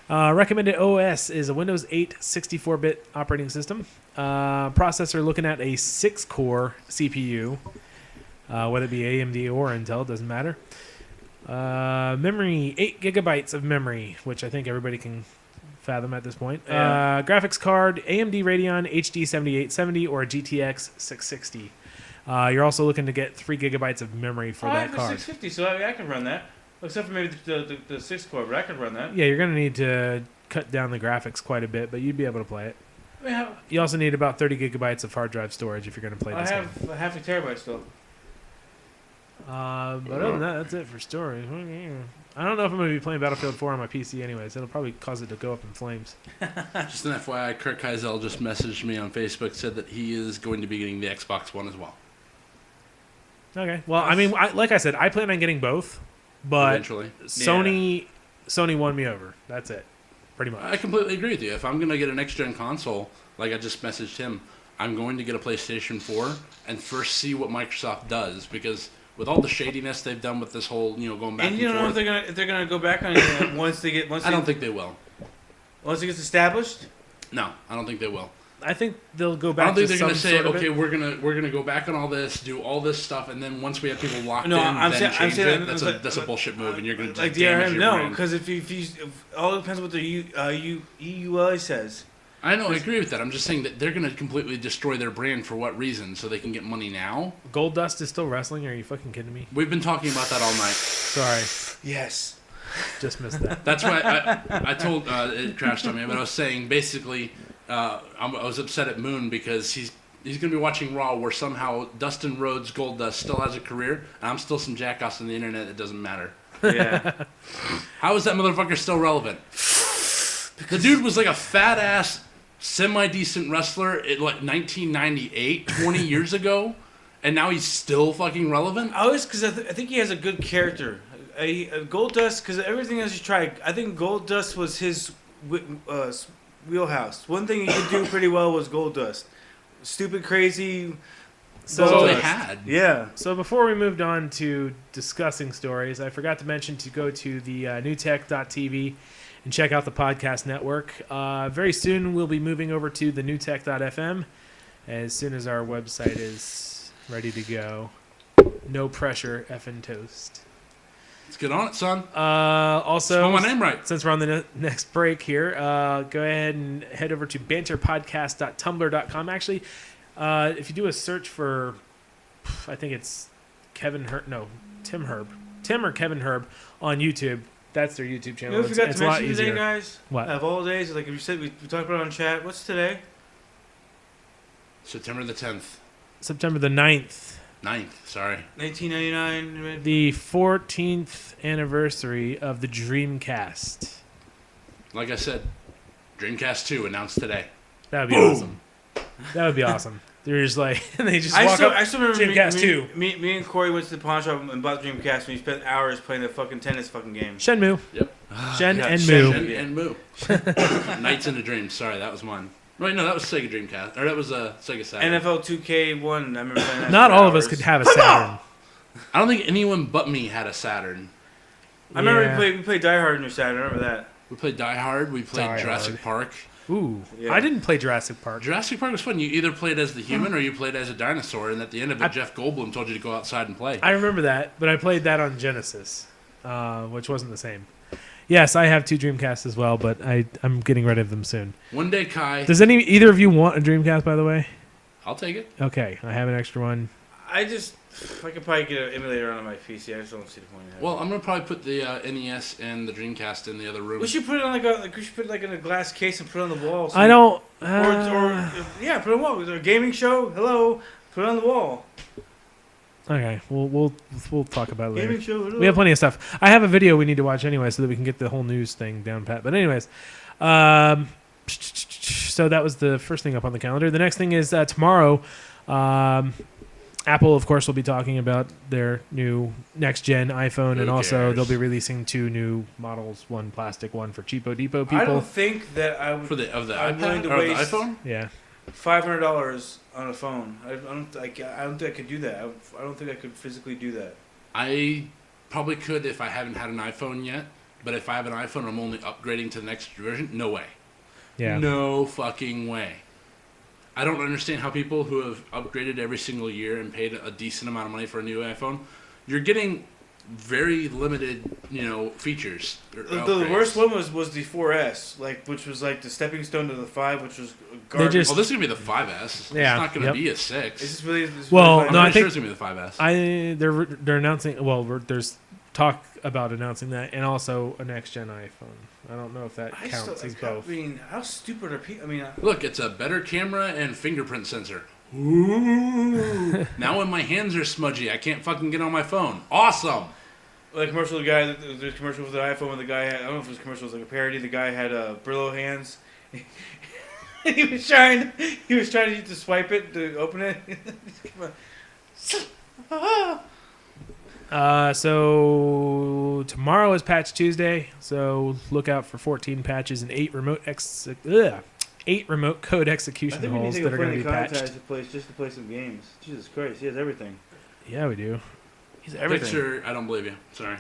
S1: Recommended OS is a Windows 8 64-bit operating system. Processor looking at a 6-core CPU, whether it be AMD or Intel, doesn't matter. Memory, 8 gigabytes of memory, which I think everybody can fathom at this point.
S2: Yeah.
S1: Graphics card, AMD Radeon HD 7870 or GTX 660. You're also looking to get 3 gigabytes of memory for
S2: I
S1: that
S2: have a
S1: card.
S2: 650, so I can run that. Except for maybe the 6 core, but I can run that.
S1: Yeah, you're going to need to cut down the graphics quite a bit, but you'd be able to play it.
S2: I mean,
S1: You also need about 30 gigabytes of hard drive storage if you're going to play
S2: I
S1: this game.
S2: have a half a terabyte still.
S1: But other than that, that's it for stories. I don't know if I'm going to be playing Battlefield 4 on my PC anyways. It'll probably cause it to go up in flames.
S3: Just an FYI, Kirk Heisel just messaged me on Facebook, said that he is going to be getting the Xbox One as well.
S1: Okay. Well, I mean, like I said, I plan on getting both, but
S3: Eventually.
S1: Sony won me over. That's it. Pretty much.
S3: I completely agree with you. If I'm going to get a next-gen console, like I just messaged him, I'm going to get a PlayStation 4 and first see what Microsoft does, because with all the shadiness they've done with this whole, going back and
S2: And you don't know
S3: forth.
S2: if they're gonna go back on it once they get
S3: I don't think they will.
S2: once it gets established.
S3: No, I don't think they will.
S1: I think they'll go
S3: I
S1: back
S3: don't think
S1: to
S3: they're
S1: some
S3: going to say,
S1: sort of
S3: okay,
S1: it.
S3: we're gonna go back on all this, do all this stuff, and then once we have people locked
S2: No,
S3: in,
S2: I'm
S3: then
S2: saying- I'm
S3: change
S2: saying
S3: it. That's a bullshit move, and you're going to
S2: Like
S3: damage
S2: DRM,
S3: your
S2: no,
S3: brand.
S2: because if all depends what the EULA says.
S3: I know, I agree with that. I'm just saying that they're going to completely destroy their brand for what reason? So they can get money now?
S1: Gold Dust is still wrestling. Are you fucking kidding me?
S3: We've been talking about that all night.
S1: Sorry,
S2: Yes.
S1: just missed that.
S3: That's why I told it crashed on me, but I was saying basically I was upset at Moon because he's going to be watching Raw where somehow Dustin Rhodes Goldust still has a career, and I'm still some jackass on the internet that doesn't matter.
S2: Yeah.
S3: How is that motherfucker still relevant? The dude was like a fat ass, semi-decent wrestler in like 1998, 20 years ago, and now he's still fucking relevant?
S2: I always, because I think he has a good character. Goldust, because everything else he tried, I think Goldust was his wheelhouse. One thing he could do pretty well was Goldust. Stupid, crazy.
S3: That's all they
S2: Goldust.
S3: had.
S2: Yeah.
S1: So before we moved on to discussing stories, I forgot to mention to go to the newtech.tv and check out the podcast network. Very soon we'll be moving over to the newtech.fm as soon as our website is ready to go. No pressure, effing toast.
S3: Let's get on it, son.
S1: Also,
S3: Spell my name right.
S1: since we're on the next break here, go ahead and head over to banterpodcast.tumblr.com. Actually, if you do a search for, I think it's Tim or Kevin Herb on YouTube. That's their YouTube
S2: You
S1: channel.
S2: know what we forgot
S1: It's
S2: to
S1: a lot
S2: mention today,
S1: easier.
S2: guys?
S1: What?
S2: Of all days, like we said, we talked about it on chat. What's today?
S3: September the 10th.
S1: September the 9th,
S3: 9th, sorry.
S2: 1999.
S1: the 14th anniversary of the Dreamcast.
S3: Like I said, Dreamcast 2 announced today.
S1: That would be
S3: Boom.
S1: awesome. That would be awesome. They're just like, they just
S2: I
S1: walk
S2: still,
S1: up.
S2: I still remember
S1: Dreamcast 2.
S2: me and Corey went to the pawn shop and bought the Dreamcast, and we spent hours playing the fucking tennis fucking game.
S1: Shenmue.
S3: Yep.
S1: Shen
S2: God,
S1: and
S2: Shen.
S1: Moo.
S3: Shen and Moo. Nights into Dreams. Sorry, that was mine. Wait, no, that was Sega Dreamcast. Or that was Sega Saturn.
S2: NFL 2K1, I remember playing that.
S1: Not
S2: for
S1: all of us
S2: hours.
S1: could have a Saturn.
S3: I don't think anyone but me had a Saturn.
S2: I remember
S1: Yeah.
S2: we played Die Hard on your Saturn. I remember that.
S3: We played Die Hard. We played
S1: Die
S3: Jurassic
S1: Hard.
S3: Park.
S1: Ooh,
S2: Yeah.
S1: I didn't play Jurassic Park.
S3: Jurassic Park was fun. You either played as the human or you played as a dinosaur, and at the end of it, Jeff Goldblum told you to go outside and play.
S1: I remember that, but I played that on Genesis, which wasn't the same. Yes, I have 2 Dreamcasts as well, but I'm getting rid of them soon.
S3: One day, Kai,
S1: Does either of you want a Dreamcast, by the way?
S3: I'll take it.
S1: Okay, I have an extra one.
S2: I could probably get an emulator on my PC. I just don't see the point in it.
S3: Well, I'm gonna probably put the NES and the Dreamcast in the other room.
S2: We should put it on we should put it in a glass case and put it on the wall. so
S1: I don't.
S2: yeah, put it on the wall. It's a gaming show. Hello, put it on the wall.
S1: Okay, we'll talk about it later.
S2: Gaming show.
S1: We have plenty of stuff. I have a video we need to watch anyway, so that we can get the whole news thing down pat. But anyways, so that was the first thing up on the calendar. The next thing is tomorrow. Apple, of course, will be talking about their new next-gen iPhone,
S3: Who
S1: and also
S3: cares?
S1: they'll be releasing 2 new models, one plastic, one for Cheapo Depot people.
S2: I don't think that I would.
S3: For the
S2: I'm willing
S3: iPad
S2: to
S3: or the
S2: waste-
S3: iPhone?
S1: Yeah.
S2: $500 on a phone. I don't think I could do that. I don't think I could physically do that.
S3: I probably could if I haven't had an iPhone yet. But if I have an iPhone, I'm only upgrading to the next version. No way.
S1: Yeah.
S3: No fucking way. I don't understand how people who have upgraded every single year and paid a decent amount of money for a new iPhone, you're getting very limited, features. or
S2: The
S3: upgrades.
S2: worst one was the 4S, which was like the stepping stone to the 5, which was garbage.
S1: just-
S3: Oh, this is gonna be the 5S.
S1: Yeah,
S3: It's not gonna
S1: yep.
S3: be a
S2: Is
S3: 6.
S2: this really? Is this
S1: Well,
S2: really
S3: I'm
S1: no, I
S3: pretty
S1: think-
S3: sure it's gonna be the 5S.
S1: They're announcing. Well, there's talk about announcing that, and also a next-gen iPhone. I don't know if that
S2: I
S1: counts
S2: still,
S1: as both.
S2: I mean, how stupid are people? I mean,
S3: Look, it's a better camera and fingerprint sensor. Ooh. Now when my hands are smudgy, I can't fucking get on my phone. Awesome.
S2: like commercial, the guy, there's a commercial with the iPhone where the guy had, I don't know if it was a commercial, it was like a parody. The guy had Brillo hands. he was trying to swipe it to open it.
S1: So tomorrow is Patch Tuesday. So look out for 14 patches and 8 remote code
S2: I
S1: execution
S2: think we need
S1: holes
S2: to
S1: that
S2: go
S1: are going to
S2: plenty
S1: be
S2: of
S1: patched.
S2: contacts just to play some games. Jesus Christ, he has everything.
S1: Yeah, we do.
S2: He's everything.
S3: Picture, I don't believe you. Sorry.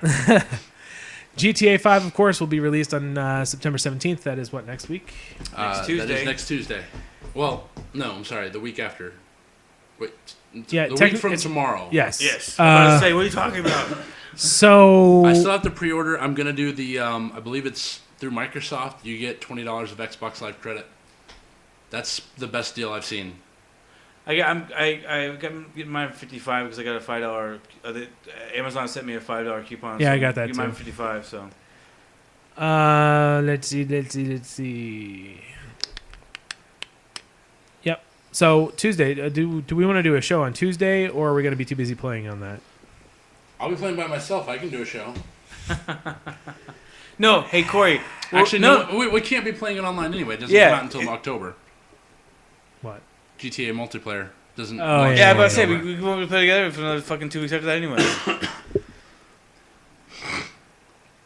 S1: GTA 5, of course, will be released on September 17th. That is what, next week?
S2: Next Tuesday.
S3: That is next Tuesday. Well, no, I'm sorry. The week after. Wait.
S1: Yeah,
S3: the week from
S1: it's-
S3: tomorrow.
S1: Yes.
S2: Yes. I'm about
S1: Uh,
S2: to say, what are you talking about?
S1: so
S3: I still have to pre-order. I'm gonna do the. I believe it's through Microsoft. You get $20 of Xbox Live credit. That's the best deal I've seen.
S2: I got getting mine for 55 because I got a $5. Amazon sent me a $5 coupon.
S1: Yeah,
S2: so
S1: I got that
S2: get mine
S1: too.
S2: for 55. So
S1: let's see. Yep. So Tuesday, do we want to do a show on Tuesday, or are we going to be too busy playing on that?
S3: I'll be playing by myself. I can do a show.
S2: no, hey Corey. Well,
S3: Actually, no. We can't be playing it online anyway. It doesn't
S2: Yeah,
S3: come out until October.
S1: What?
S3: GTA multiplayer doesn't.
S1: Oh,
S3: launch
S2: Yeah,
S3: until
S2: but I say
S3: October.
S2: we won't play together for another fucking 2 weeks after that anyway.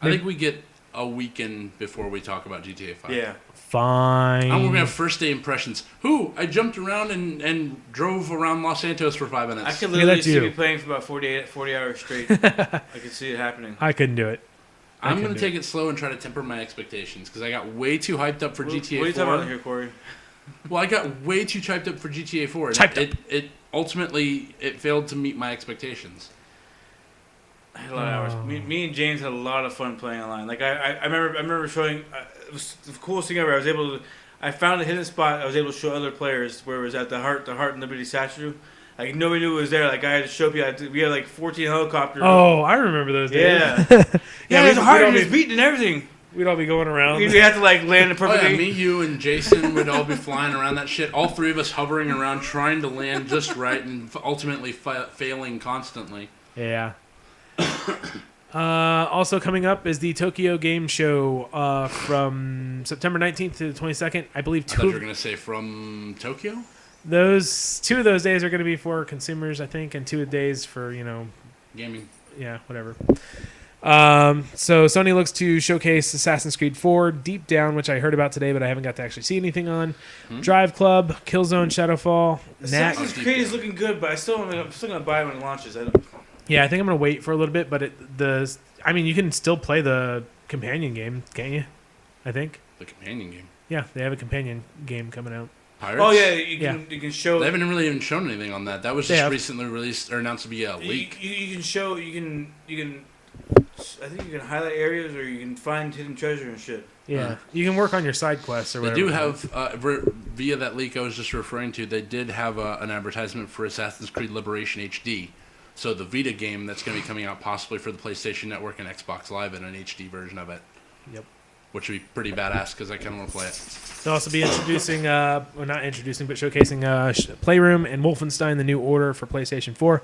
S3: I think we get a weekend before we talk about GTA 5.
S2: yeah.
S1: Fine.
S3: I'm gonna have first day impressions. I jumped around and drove around Los Santos for 5 minutes.
S2: I could
S1: Yeah,
S2: literally
S1: that's
S2: see
S1: you.
S2: me playing for about 40 hours straight. I could see it happening.
S1: I couldn't do it.
S3: I'm
S1: I
S3: gonna
S1: can
S3: take it slow and try to temper my expectations because I got way too hyped up for
S2: What
S3: GTA
S2: are you
S3: 4.
S2: talking about here, Corey?
S3: Well, I got way too hyped up for GTA 4. and
S1: Hyped
S3: it ultimately it failed to meet my expectations.
S2: I had a lot of hours. Me and James had a lot of fun playing online. Like I remember showing. It was the coolest thing ever. I was able to. I found a hidden spot. I was able to show other players where it was at the Heart and Liberty statue. Like nobody knew it was there. Like I had to show people. We had like 14 helicopters.
S1: Oh, I remember those days.
S2: yeah.
S1: Yeah,
S2: yeah. There's a
S1: we'd
S2: heart
S1: all
S2: and
S1: be-
S2: it's beating and everything.
S1: We'd all be going around.
S2: We had to like land it
S3: Oh yeah,
S2: perfectly.
S3: me, you, and Jason would all be flying around that shit. All three of us hovering around, trying to land just right, and ultimately failing constantly.
S1: Yeah. Also coming up is the Tokyo Game Show from September 19th to the 22nd. I believe
S3: I thought you were
S1: two
S3: gonna say from Tokyo.
S1: of those days are going to be for consumers, I think, and 2 days for
S3: Gaming.
S1: yeah, whatever. So Sony looks to showcase Assassin's Creed 4, Deep Down, which I heard about today, but I haven't got to actually see anything on. Drive Club, Killzone, Shadowfall, Knack.
S2: Assassin's Creed is looking good, but I'm still gonna buy it when it launches.
S1: Yeah, I think I'm gonna wait for a little bit, but you can still play the companion game, can't you? I think.
S3: The companion game.
S1: Yeah, they have a companion game coming out.
S3: Pirates?
S2: Oh yeah, you can show.
S3: They haven't really even shown anything on that. That was
S1: They
S3: just
S1: have.
S3: recently released or announced to be a leak.
S2: You can show. You can. I think you can highlight areas or you can find hidden treasure and shit.
S1: Yeah, you can work on your side quests or
S3: They
S1: whatever.
S3: do have, via that leak I was just referring to, they did have an advertisement for Assassin's Creed Liberation HD. So the Vita game that's going to be coming out possibly for the PlayStation Network and Xbox Live in an HD version of it.
S1: Yep.
S3: Which would be pretty badass because I kind of want to play it.
S1: They'll also be introducing, well, not introducing, but showcasing Playroom and Wolfenstein: The New Order for PlayStation 4.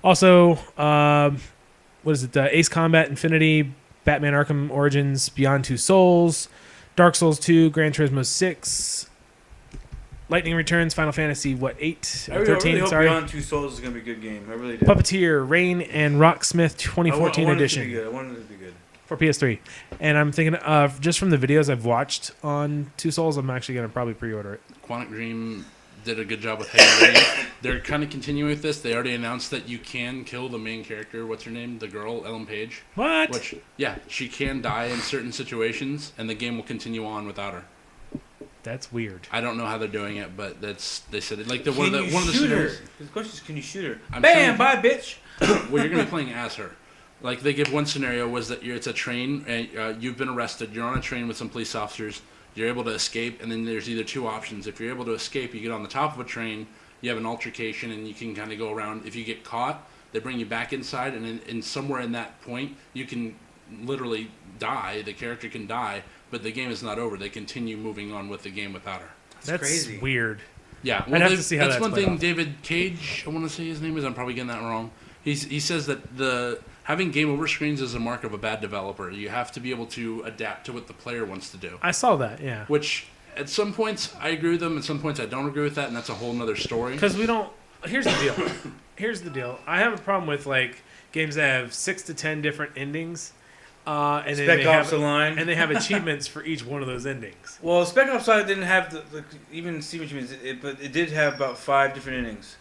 S1: Also, what is it? Ace Combat Infinity, Batman Arkham Origins, Beyond Two Souls, Dark Souls 2, Gran Turismo 6, Lightning Returns, Final Fantasy 8
S2: I
S1: or
S2: really
S1: 13?
S2: hope
S1: Sorry.
S2: Beyond Two Souls is gonna be a good game. I really do.
S1: Puppeteer, Rain, and Rocksmith 2014
S2: I want
S1: edition
S2: It to be good. I want it to be good.
S1: for PS3. And I'm thinking, just from the videos I've watched on Two Souls, I'm actually going to probably pre-order it.
S3: Quantic Dream did a good job with Heavy Rain. They're kind of continuing with this. They already announced that you can kill the main character. What's her name? The girl, Ellen Page.
S1: What?
S3: Which, yeah, she can die in certain situations, and the game will continue on without her.
S1: That's weird.
S3: I don't know how they're doing it, but they said it. Like
S2: Can
S3: one of the
S2: you
S3: scenarios.
S2: shoot her? The question is, can you shoot her?
S3: I'm
S2: Bam!
S3: saying-
S2: Bye, bitch.
S3: Well, you're gonna be playing as her. Like they give one scenario was that it's a train and you've been arrested. You're on a train with some police officers. You're able to escape, and then there's either two options. If you're able to escape, you get on the top of a train. You have an altercation, and you can kind of go around. If you get caught, they bring you back inside, and in somewhere in that point, you can literally die. The character can die, but the game is not over. They continue moving on with the game without her.
S1: That's
S2: crazy.
S1: weird.
S3: Yeah,
S1: I'd have to see how
S3: that's
S1: that's
S3: one
S1: played
S3: thing.
S1: out.
S3: David Cage, I want to say his name is. I'm probably getting that wrong. He says that having game over screens is a mark of a bad developer. You have to be able to adapt to what the player wants to do.
S1: I saw that, yeah.
S3: Which at some points I agree with them. At some points I don't agree with that, and that's a whole nother story.
S1: Because we don't. Here's the deal. Here's the deal. I have a problem with like games that have 6 to 10 different endings, and then
S2: Spec
S1: they
S2: Ops
S1: have
S2: The Line.
S1: and they have achievements for each one of those endings.
S2: Well, Spec Ops Side didn't have the even see what you mean, but it did have about 5 different innings.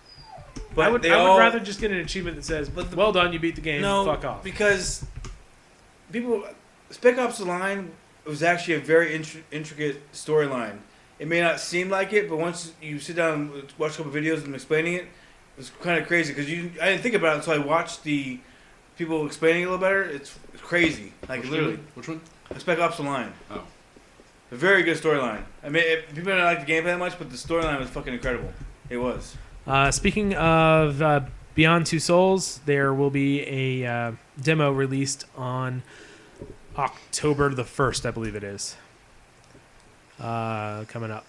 S2: But
S1: I would rather just get an achievement that says,
S2: But the-
S1: "Well done, you beat the game.
S2: no,
S1: Fuck off."
S2: because Spec Ops The Line was actually a very intricate storyline. It may not seem like it, but once you sit down and watch a couple videos of them explaining it, it was kind of crazy because I didn't think about it until I watched the people explaining it a little better. It's crazy, like
S3: Which
S2: literally.
S3: one? Which one?
S2: Spec Ops The Line.
S3: Oh.
S2: A very good storyline. I mean, people don't like the gameplay that much, but the storyline was fucking incredible. It was.
S1: Speaking of Beyond Two Souls, there will be a demo released on October the 1st, I believe it is. Coming up.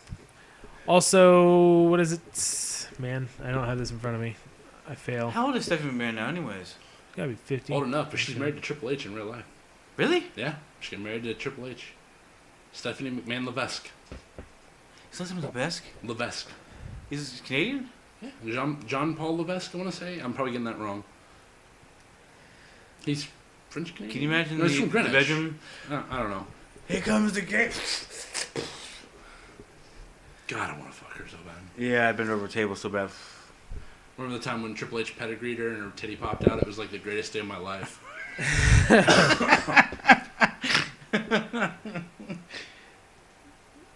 S1: Also, what is it? Man, I don't have this in front of me. I fail.
S2: How old is Stephanie McMahon now, anyways?
S1: Gotta be 50.
S3: Old enough, but she's married to Triple H in real life.
S2: Really?
S3: Yeah, she's getting married to Triple H. Stephanie McMahon Levesque.
S2: His last name was Levesque?
S3: Levesque.
S2: He's Canadian?
S3: Yeah, John Paul Levesque, I want to say. I'm probably getting that wrong. He's French Canadian.
S2: Can you imagine
S3: No, he's from
S2: the
S3: Greenwich.
S2: bedroom?
S3: I don't know.
S2: Here comes the game.
S3: God, I want to fuck her so bad.
S2: Yeah, I've been over a table so bad.
S3: Remember the time when Triple H pedigreed her and her titty popped out? It was like the greatest day of my life.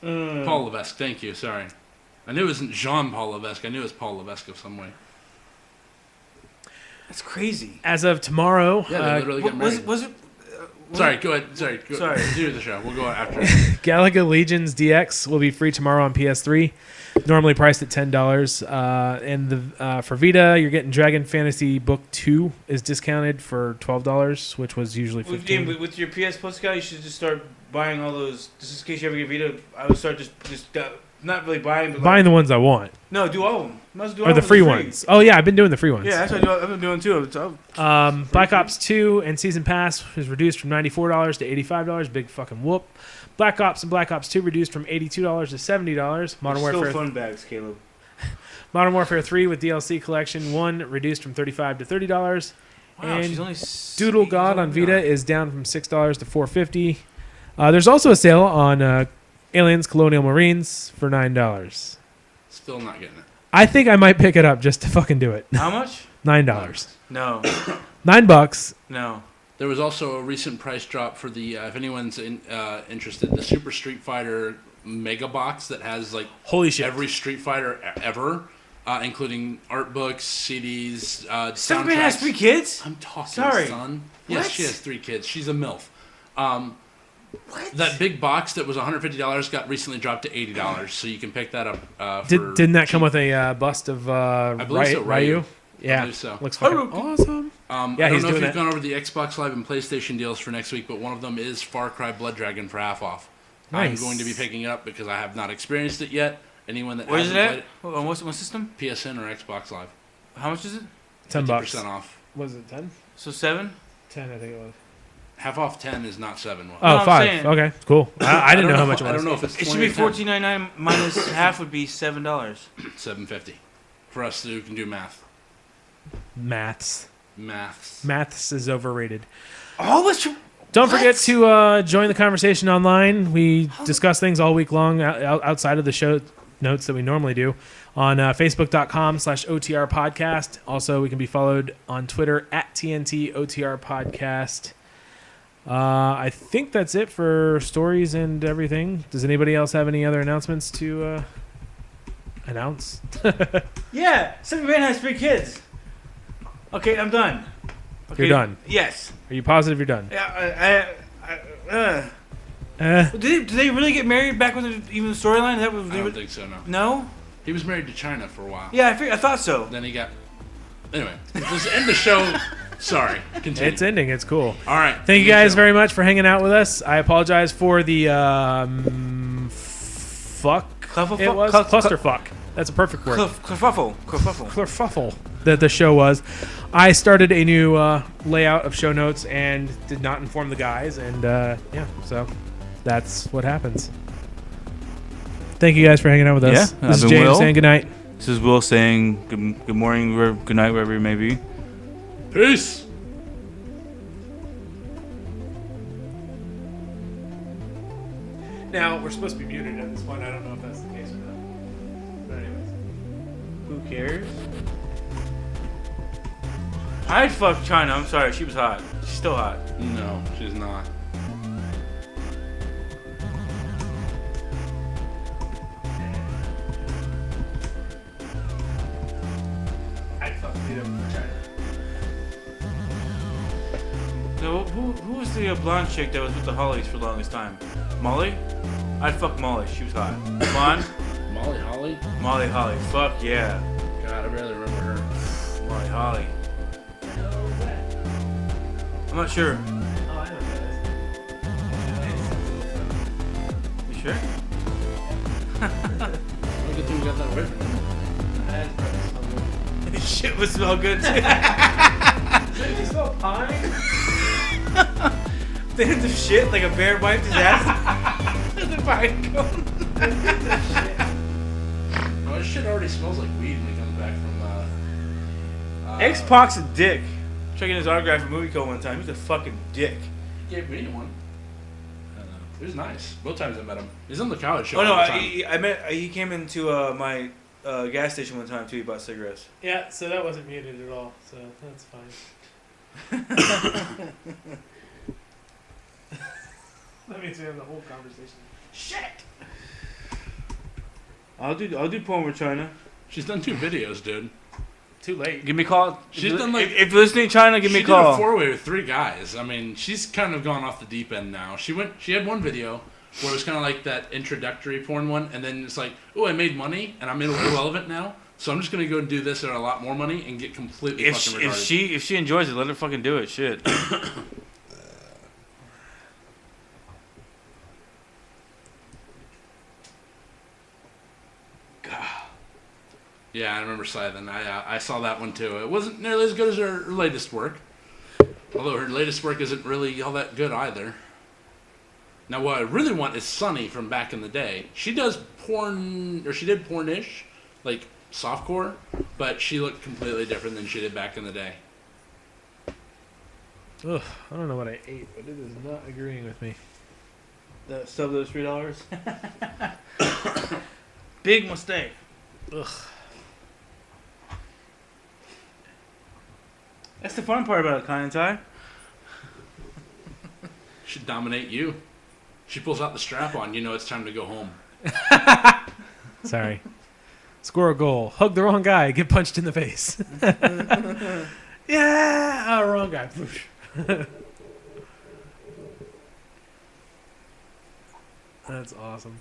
S3: Paul Levesque, thank you. Sorry. I knew it wasn't Jean Paul Levesque. I knew it was Paul Levesque of some way.
S2: That's crazy.
S1: As of tomorrow,
S3: Yeah, they literally got married.
S2: Was it?
S3: Sorry, go ahead. Sorry.
S2: Sorry.
S3: Continue the show. We'll go after.
S1: Galaga Legions DX will be free tomorrow on PS3. Normally priced at $10. And for Vita, you're getting Dragon Fantasy Book 2 is discounted for $12, which was usually $15.
S2: With your PS Plus account, you should just start buying all those. Just in case you ever get Vita, I would start just not really buying, but
S1: Buying the ones I want.
S2: no, do all of them. Might as well do all
S1: Or
S2: of
S1: the
S2: them.
S1: free
S2: They're
S1: ones. Oh, yeah, I've been doing the free ones.
S2: Yeah, that's what I've been doing too.
S1: Black Ops 2 and Season Pass is reduced from $94 to $85. Big fucking whoop. Black Ops and Black Ops 2 reduced from $82 to $70. Modern
S2: Still
S1: Warfare
S2: fun bags, Caleb.
S1: Modern Warfare 3 with DLC Collection 1 reduced from $35 to $30.
S2: Wow,
S1: And
S2: she's only
S1: Doodle God on Vita is down from $6 to $4.50. There's also a sale on Aliens Colonial Marines for $9.
S3: Still not getting it.
S1: I think I might pick it up just to fucking do it.
S2: How much?
S1: $9.
S2: No,
S1: $9.
S2: no.
S3: There was also a recent price drop for the, if anyone's interested, the Super Street Fighter Mega Box that has like
S1: Holy shit.
S3: every Street Fighter ever, including art books, CDs,
S2: Stephanie has
S3: soundtracks.
S2: 3 kids.
S3: I'm talking,
S2: Sorry.
S3: son. Yes,
S2: What?
S3: she has 3 kids. She's a MILF. That big box that was $150 got recently dropped to $80, so you can pick that up. For
S1: Didn't that come
S3: cheap.
S1: with a bust of
S3: believe so, Ryu.
S1: Yeah.
S3: believe so.
S1: Looks fucking
S2: Haruki.
S1: awesome.
S3: I
S1: Yeah,
S3: don't
S1: he's
S3: know if
S1: doing
S3: you've
S1: that.
S3: gone over the Xbox Live and PlayStation deals for next week, but one of them is Far Cry Blood Dragon for half off.
S1: Nice.
S3: I'm going to be picking it up because I have not experienced it yet. Anyone that
S2: Where's
S3: hasn't
S2: it
S3: played
S2: at? On what system?
S3: PSN or Xbox Live.
S2: How much is it?
S1: $10.
S3: 50% off.
S1: Was it 10?
S2: So 7.
S1: 10, I think it was.
S3: Half off 10 is not 7.
S1: Oh,
S2: No, I'm
S1: 5.
S2: saying-
S1: Okay, cool. I didn't know how much it was.
S3: I don't know if it's
S2: It
S3: 20
S2: should be
S3: or 10.
S2: $14.99 minus half would be $7.
S3: $7.50 for us who can do math.
S1: Maths.
S3: Maths.
S1: Maths is overrated.
S2: Oh, let's.
S1: Don't forget to join the conversation online. We discuss things all week long outside of the show notes that we normally do on facebook.com/OTR podcast. Also, we can be followed on Twitter at TNT OTR podcast. I think that's it for stories and everything. Does anybody else have any other announcements to announce?
S2: Yeah, Stephanie Man has 3 kids. Okay, I'm done. Okay,
S1: You're done.
S2: Yes.
S1: Are you positive you're done?
S2: Yeah. Did they really get married back when even the storyline? That was
S3: I don't think so, no.
S2: no.
S3: He was married to China for a while.
S2: Yeah, I thought so.
S3: Then he got... Anyway, let's end the show. Sorry. Continue.
S1: It's ending. It's cool.
S3: All right.
S1: Thank you guys very much for hanging out with us. I apologize for the it was clusterfuck. That's a perfect word.
S2: Kerfuffle.
S1: Kerfuffle that the show was. I started a new layout of show notes and did not inform the guys, and so that's what happens. Thank you guys for hanging out with us.
S4: Yeah,
S1: This is
S4: I've been
S1: James
S4: Will.
S1: saying goodnight.
S4: This is Will saying good morning, good night, wherever you may be.
S3: Peace.
S1: Now we're supposed to be muted at this point. I don't know if that's the case or not. But anyways.
S2: Who cares? I'd fuck China. I'm sorry. She was hot. She's still hot.
S3: No, she's not.
S1: I'd fuck Peter for China.
S2: No, who was the blonde chick that was with the Hollies for the longest time? Molly? I'd fuck Molly. She was hot. Blonde?
S3: Molly Holly?
S2: Molly Holly. Fuck yeah.
S3: God, I barely remember her.
S2: Molly Holly. I'm not sure.
S1: Oh, I know what
S2: You sure?
S3: Look at who got that away from him.
S2: This shit would smell good too.
S1: Did you smell pine?
S2: They had the shit like a bear wiped his ass. The pine cone.
S3: Oh, this shit already smells like weed when he comes back from,
S2: X-Pac's a dick. Checking his autograph at Movie Co one time. He's a fucking dick.
S3: He gave me one. He was nice. Both times I met him. He's on the college show
S2: Oh no,
S3: all the time.
S2: he came into my gas station one time too. He bought cigarettes.
S1: Yeah, so that wasn't muted at all, so that's fine. That means we have the whole conversation. Shit!
S2: I'll do porn with China.
S3: She's done 2 videos, dude.
S1: Too late.
S2: Give me a call.
S3: She's done like...
S2: If you're listening to China, give me a
S3: She did a
S2: call.
S3: 4-way with 3 guys. I mean, she's kind of gone off the deep end now. She had one video where it was kind of like that introductory porn one, and then it's like, oh, I made money, and I'm irrelevant now, so I'm just gonna go and do this at a lot more money and get completely fucking retarded.
S2: If she enjoys it, let her fucking do it. Shit.
S3: Yeah, I remember Scythen. I saw that one too. It wasn't nearly as good as her latest work, although her latest work isn't really all that good either. Now, what I really want is Sunny from back in the day. She does porn, or she did pornish, like softcore, but she looked completely different than she did back in the day.
S1: Ugh, I don't know what I ate, but it is not agreeing with me.
S2: The sub those $3. Big mistake.
S1: Ugh.
S2: That's the fun part about it, Kai and Ty.
S3: Should dominate you. She pulls out the strap on, you know it's time to go home.
S1: Sorry. Score a goal. Hug the wrong guy. Get punched in the face. Yeah. Oh, wrong guy. That's awesome.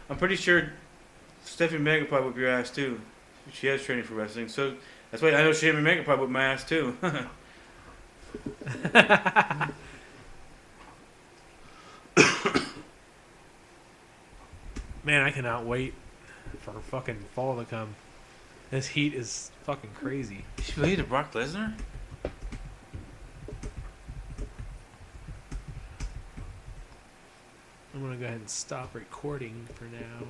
S2: I'm pretty sure Stephanie Megan probably whip your ass too. She has training for wrestling, so that's why I know Stephanie Megan probably whip my ass too.
S1: Man, I cannot wait for fucking fall to come. This heat is fucking crazy.
S2: Is related to Brock Lesnar?
S1: I'm gonna go ahead and stop recording for now.